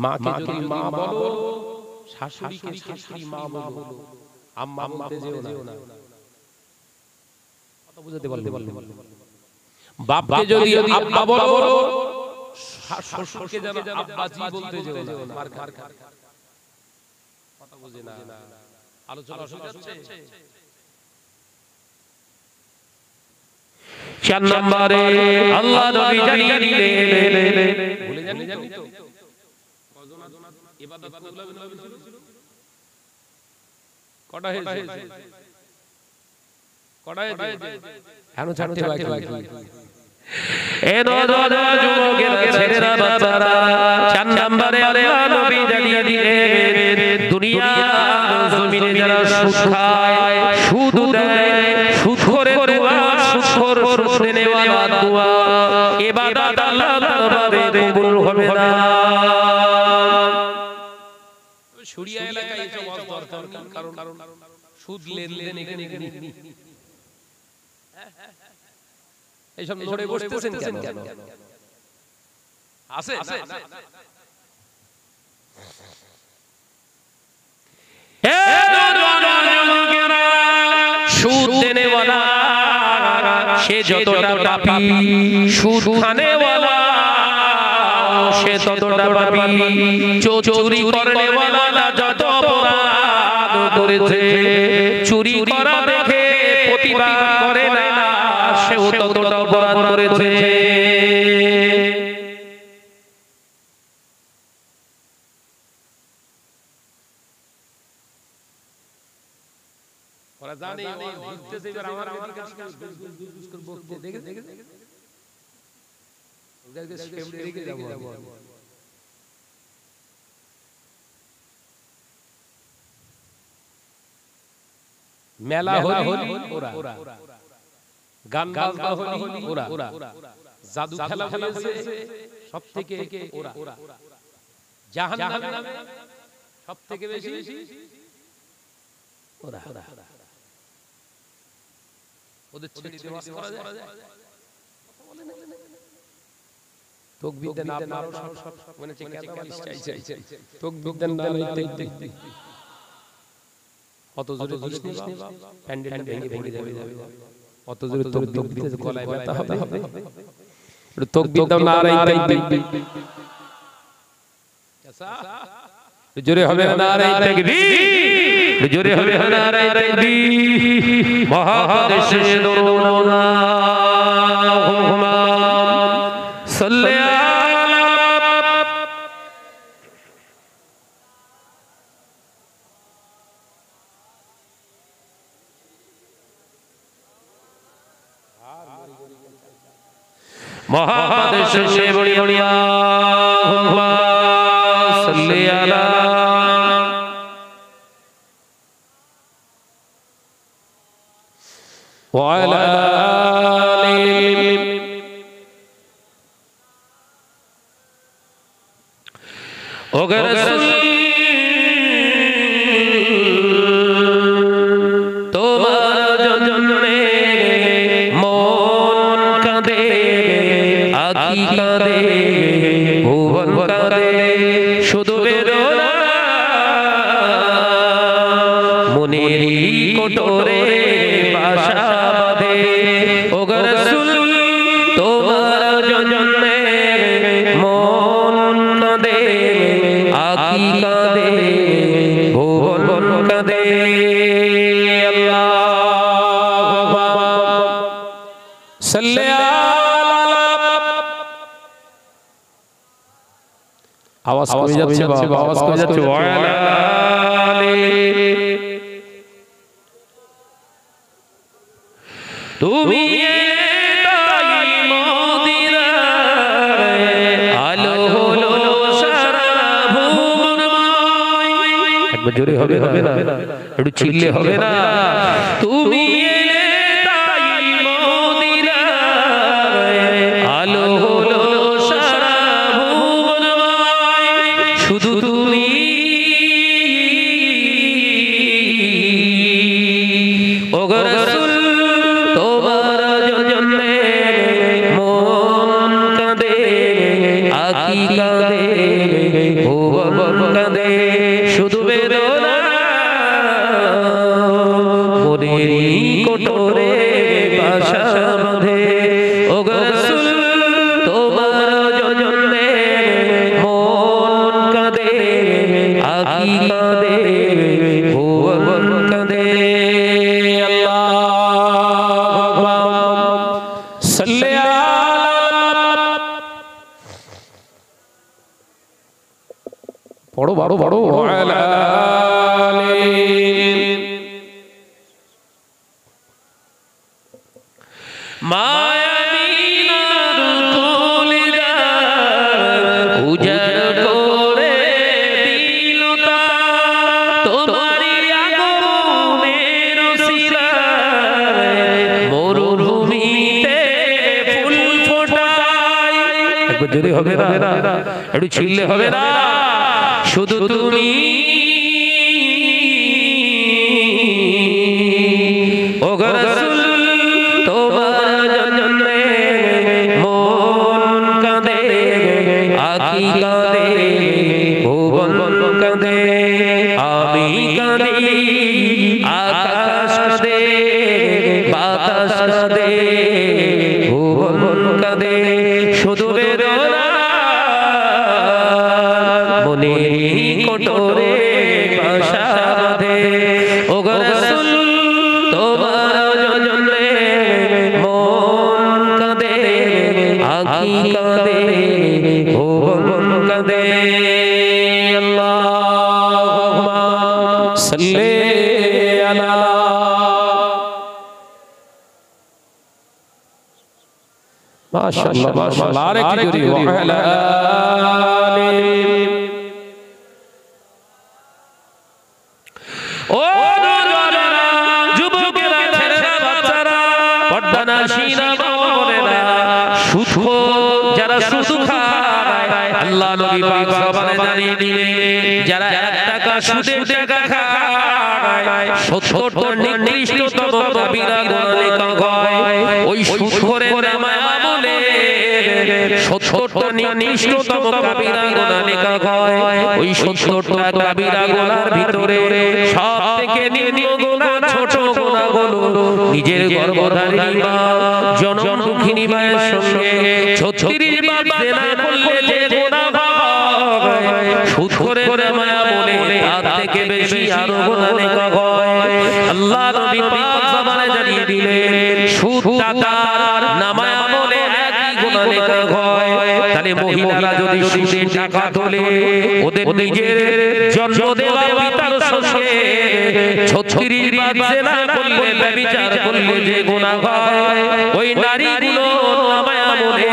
মাকে যদি মা বলো, শাশুড়িকে শাশুড়ি মা বলো, আম্মা বলতে যেও না। কথা বুঝাতে পারলে বাপকে যদি আব্বা বলো, শ্বশুরকে যেন আব্বাজি বলতে যেও না। কথা বুঝে না, আলোচনা হচ্ছে। 4 নম্বরে আল্লাহ নবী জানিয়ে দিলেন, বলে জানি তো ইবাদত কটা হয়েছে? এখনো 4টে বাকি। এ নওজোয়ান যুবকের ছেলেরা বাচ্চারা, 4 নম্বরে আল্লাহ নবী জানিয়ে দিলেন, দুনিয়ার জমিনে যারা সুদ খায়, সুদ দেয়, সুদ করে দোয়া, সুদ দেনেওয়ালা দোয়া, ইবাদত আল্লাহর দরবারে কবুল হবে না। শরিয়া এলাকায় এটা ওয়াজ দরকার, কারণ সুদ লেনদেন এখানে এইসব নড়ে বসতেছেন কেন? আছে সুদ দেনেওয়ালা সে যতটা পাপী, সুদ খানেওয়ালা সে ততটা পাপী। চুরি করেওয়ালা যত অপরাধ করেছে, চুরি করা দেখে প্রতিবাদ করে না, সেও ততটা অপরাধ করেছে। ওরা জানে ও বুঝতেছে, এবার আমার বলতে দেখে ওদেরকে সামনে রেখে যাব। মেলা হলি ওরা, গান বাজনা হলি ওরা, জাদু খেলা হয়েছে সবথেকে ওরা, জাহান্নামে সবথেকে বেশি ওরা। ওদের ছেড়ে দিয়ে ওয়াজ করা যায়? তাকবীর দেন আপনারা সব মানে কেদা বালিশ চাইছে, তাকবীর দেন না লাইতে অত জোরে দিস নি বাপ, প্যান্ডেল ভেঙে যাবে। অত জোরে তাকবীর দিতে গলায় ব্যথা হবে। একটু তাকবীর দাও, নারায়ে তাকবীর। কেসা জোরে হবে নারায়ে তাকবীর, জোরে হবে নারায়ে তাকবীর। মহাদেশে দরুনা সাল্লি মহাদেশে বড়িয়া সাল্লি আলা وعلى آله তোমার জন্যে মন কাঁদে, আখি কাঁদে, ভুবন কাঁদে, শুধু বেদনা মনেরই কোটরে বাসা বাঁধে। ও গো রাসূল তোমার জন্যে মন কাঁদে, আখি কাঁদে, ভুবন কাঁদে। আল্লাহুম্মা সাল্লি আওয়াজ কমে যাচ্ছে বাবা, আওয়াজ কমে যাচ্ছে। তুমি তাই মদিনায় আলো হলো সারা ভুবনময়। একবার জোরে হবে না, একটু চিল্লে হবে না। তুমি তাই বেদনা মনেরই কোটরে বাসা বাঁধে ও গো রাসূল তোমার জন্যে মন কাঁদে আখি কাঁদে ভুবন কাঁদে আল্লাহুম্মা সাল্লি আলা বড় আলা মায়াবিনার কুলিরা উজাড় করে দিল তা তোমারই আগমনের উসিলায় মরুভূমিতে ফুল ফোটায় একবার যদি হবে না একটু ছিললে হবে না শুধু তুমি ও গো রাসূল তোমার জন্যে মন কাঁদে আখি কাঁদে ভুবন কাঁদে আমি কাঁদি আকাশ কাঁদে বাতাস কাঁদে ভুবন কাঁদে শুধু বেদনা মনেরই কোটরে বাসা বাঁধে ও গো রাসূল তোমার জন্যে মন কাঁদে আখি কাঁদে ভুবন কাঁদে আল্লাহুম্মা সাল্লি আলা মাশাআল্লাহ মাশাআল্লাহ আরেকটু জোরে ওয়া আলা ও নওজওয়ানেরা যুবকেরা ছেলেরা বাচ্চারা পর্দানাশীনা বোনেরা সুদ যারা সুদ খায় আল্লাহ নবী পাক জবানে জানিয়ে দিলেন যারা 1 টাকা সুদের টাকা খায় 70টা নিকৃষ্টতম কবিরা গুনাহ লেখা হয় ওই সুদখোরের নামে আমলে 70টা নিকৃষ্টতম কবিরা গুনাহ লেখা হয় ওই 70টা কবিরা গুনার ভিতরে সবথেকে নিম্ন গুনাহ ছোট গুনাহ হলো নিজের গর্ভধারিণী মা জনম দুঃখিনী মায়ের সঙ্গে 36 বার জেনা করলে যে গুনাহ হয় সুদখোরের মায়া বলে তার থেকে বেশি আরো গুনাহ লেখা হয় আল্লাহ নবী পাক জবানে জানিয়ে দিলেন সুদ দাতার নামায় আমলে একই গুনাহ লেখা হয় তাহলে মহিলারা যদি সুদের টাকা তোলে ওদের নিজের জন্ম দেওয়া পিতার সঙ্গে 36 বার জেনা করলে ব্যভিচার করলে যে গুনাহ হয় ওই নারীগুলো নামায় আমলে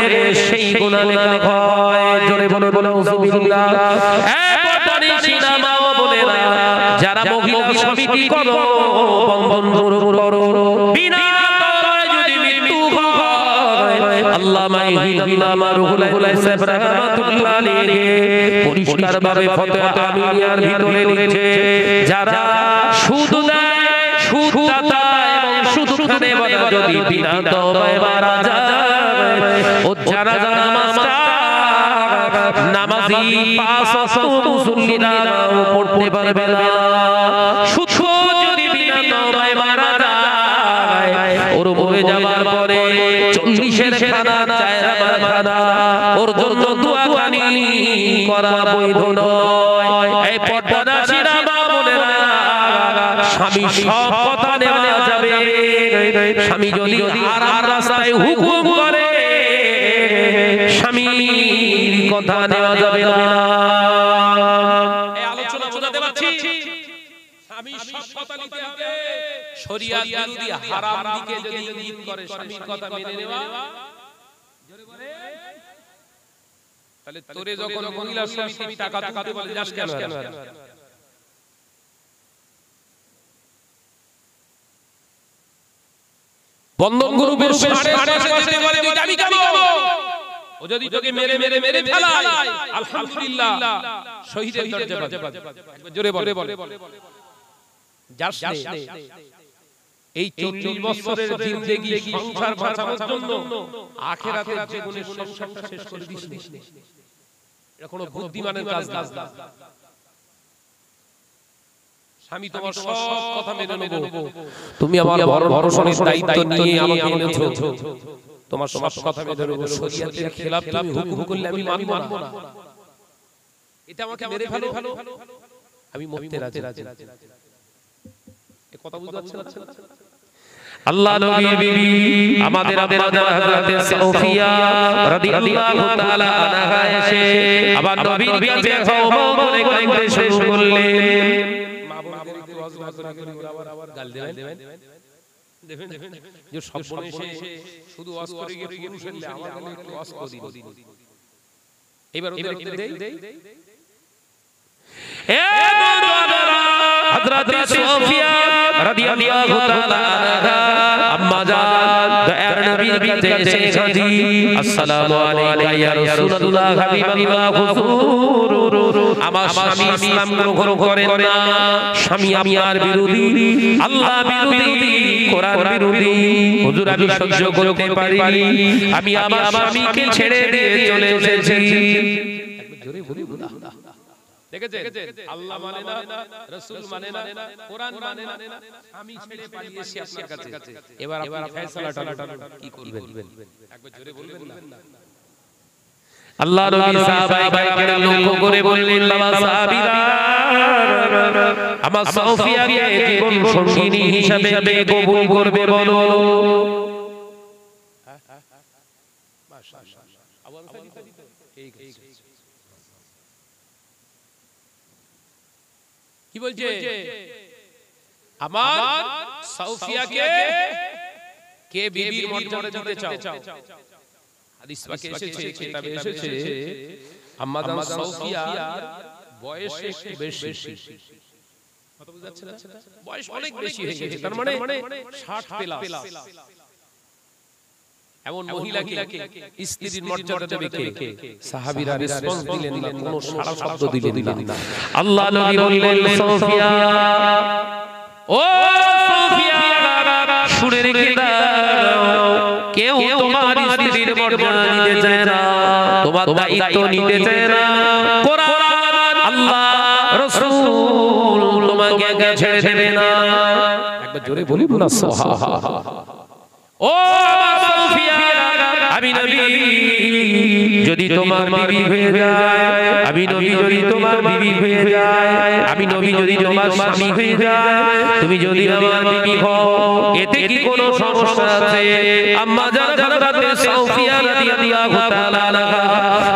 সেই গুনাহ লেখা হয় জোরে বলে বলে আউযুবিল্লাহ পর্দানিশীনা মা বোনেরা যারা মহিলা সমিতি করো বন্ধন করো বিনা তওবায় যদি মৃত্যু হয় আল্লামা ইহদিনামা রুহুল সাহেব রাহমাতুল্লাহ আলাইহি পরিষ্কার ভাবে ফতোয়া আমিনিয়ার ভিতরে লিখছে যারা সুদ দেয় সুদ দাতা এবং সুদখানে বলা যদি বিনা তওবায় মারা যায় ও যারা নামাজটা নামাজি 5 ওয়াক্ত মুসল্লিরা পড়তে পারবে না সুদ যদি বিনা তওবায় মারা যায় ওর মরে যাওয়ার পরে 40 এর খানা চায়রা খানা ওর জন্য দোয়া কানি করা বৈধ নয় এই পর্দানাশীরা মা বোনেরা স্বামী সব কথা নেওয়া যাবে স্বামী যদি আর রাস্তায় হুকুম করে স্বামীর কথা নেওয়া যাবে না এই আলোচনা বোঝাতে পারছি স্বামী সব কথা নিতে হবে শরীয়ত বিরোধী হারাম দিকে যদি ইঙ্গিত করে স্বামীর কথা মেনে নেওয়া জোরে বলে তাহলে তোরে যখন মহিলা সমিতি টাকা তুলতে বলে যাস কেন বন্ধন গ্রুপের 5.5 বছরে বলে তুই দাবি কেন ও যদি তোকে মেরে ফেলায় আলহামদুলিল্লাহ শহীদের দরজা পাবে জোরে বলে যাস না এই 40 বছরের জিন্দেগি সংসার বাঁচানোর জন্য আখিরাতের জীবনের সংসারটা শেষ করে দিস না। এটা কোনো বুদ্ধিমানের কাজ না। আমি তোমার সব কথা মেনে নেব, তুমি আমার ভরণের দায়িত্ব নিয়ে আমাকে এনেছো, তোমার সব কথা মেনে নেব, শরীয়তের খেলাফ তুমি হুকুম করলে আমি মানব না, এটা আমাকে মেরে ফেলো, আমি মরতে রাজি। এই কথা বুঝতে পারছেন? আল্লাহ নবীর বিবি আমাদের আম্মা জান হযরতে সাফিয়া রাদিয়াল্লাহু তাআলা আনহা এসে আবার নবীর কাছে তওবা করে কাঁদতে শুরু করলেন। মা বোনদেরকে ওয়াজ না করে আবার গাল দেবেন, যে সব বোন এসে শুধু ওয়াজ করে গিয়ে পুরুষ হলে আমাদের একটু ওয়াজ করি, এবার ওদের দেই এ নওজওয়ানেরা হযরতে সাফিয়া রাদিয়াল্লাহু তাআলা আনহা আম্মা জান দয়ার নবীর কাছে এসে হাজি আসসালামু আলাইকা ইয়া রাসূলুল্লাহ হাবিবাল্লাহ হুজুর আমার স্বামী ইসলাম গ্রহণ করেন না, স্বামী আপনার বিরোধী, আল্লাহ বিরোধী, কোরআন বিরোধী, হুজুর আমি সহ্য করতে পারিনি, আমি আমার স্বামীকে ছেড়ে দিয়ে চলে এসেছি। জোরে বলি না, দেখেছেন আল্লাহ মানে না, রাসূল মানে না, কোরআন মানে না, আমি ছেড়ে পালিয়েছি আপনার কাছে, এবার আপনার ফয়সালাটা কি করবেন? একবার জোরে বলবেন না। আল্লাহ নবী সাহাবায়ে কেরাম লক্ষ্য করে বললেন, বাবা সাহাবীরা আমার সাফিয়াকে জীবন সঙ্গিনী হিসেবে কবুল করবে বলো। মাশাআল্লাহ আওয়াজ দিতে ঠিক আছে। কি বলছে? আমার সাফিয়াকে কে বিবির মর্যাদা দিতে চাও? হাদিস পাকে এসেছে, কিতাবে এসেছে, আম্মা জান সাফিয়া বয়স একটু বেশি, কথা বুঝা যাচ্ছে না? বয়স অনেক বেশি হয়ে গেছে, তার মানে 60 প্লাস। এমন মহিলাকে স্ত্রীর মর্যাদা দেবে কে? সাহাবীরা রেসপন্স দিলেন না, কোনো সাড়া শব্দ দিলেন না। আল্লাহ নবী বললেন, সাফিয়া ও সাফিয়া শুনে রেখে দাও, কেউ তোমার স্ত্রীর মর্যাদা নিতে চায় না, তোমার দায়িত্ব নিতে চায় না, কোরআন আল্লাহ রাসূল তোমাকে ছেড়ে দেবে না। একবার জোরে বলি না সুবহানাল্লাহ। ও সাফিয়া আমি নবী যদি তোমার বিবি হয়ে যায়, আমি নবী যদি তোমার বিবি হয়ে যায়, আমি নবী যদি তোমার স্বামী হয়ে যায়, তুমি যদি আমার বিবি হও, এতে কি কোনো সমস্যা আছে? আম্মা জান হযরতে সাফিয়া রাদিয়াল্লাহু তাআলা আনহা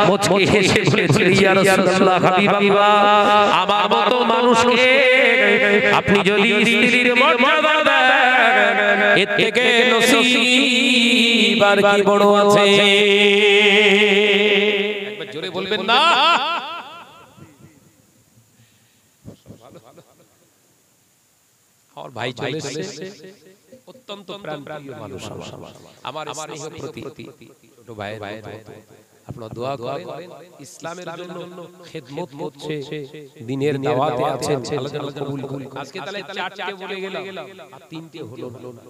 মুচকি হেসে বলেছিলেন, ইয়া রাসূলুল্লাহ হাবিবাল্লাহ, আমার মতো মানুষকে আপনি যদি স্ত্রীর মর্যাদা দেন, এর থেকে নসিব আর কি বড় আছে? একবার জোরে বলবেন না। আমার ভাই চলে এসেছে, অত্যন্ত প্রাণপ্রিয় মানুষ আমার স্নেহ প্রতি ছোট ভাইয়ের মতো। আপনারা দোয়া করেন, ইসলামের জন্য খেদমত করছে, দ্বীনের দাওয়াতে আছেন, আল্লাহ যেন কবুল করে। আজকে তাহলে 4টে বলে গেলাম আর 3টে হলো না।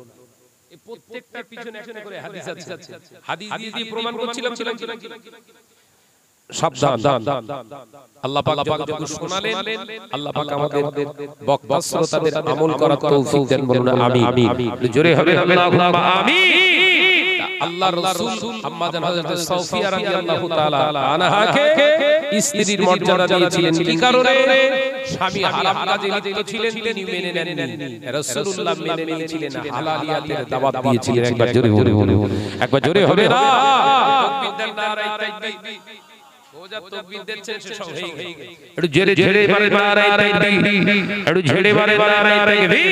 এই প্রত্যেকটার পিছনে একটা করে হাদিস আছে, হাদিস দিয়ে প্রমাণ করছিলাম। সাবধান, আল্লাহ পাক যখন শোনালেন, আল্লাহ পাক আমাদের বক্তা শ্রোতাদের আমল করার তৌফিক দেন, বলুন আমিন। জোরে হবে আল্লাহুম্মা আমিন। আল্লাহর রাসূল আম্মা জান হযরত সাফিয়া রাদিয়াল্লাহু তাআলা আনহাকে স্ত্রীর মর্যাদা দিয়েছিলেন কি কারণে? স্বামী হারাম কাজে লিপ্ত ছিলেন, তিনি মেনে নেননি। রাসূলুল্লাহ মেনে নিয়েছিলেন, হালালিয়াতের দাওয়াত দিয়েছিলেন। একবার জোরে বলুন, একবার জোরে হবে না। তাকবীর দেন, নারায়ে তাকবীর। ওজা তাকবীর দিচ্ছেন, সব হয়ে গেছে। একটু জেরে জেরে বারে নারায়ে তাকবীর, একটু ঝেড়ে বারে নারায়ে তাকবীর।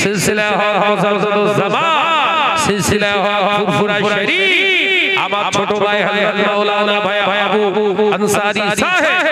সিলসিলা হাওয়াজুল জামান, সিলসিলা ফুরফুরা শরীফ, আমার ছোট ভাই হযরত মাওলানা ভাই আবু আনসারী সাহেব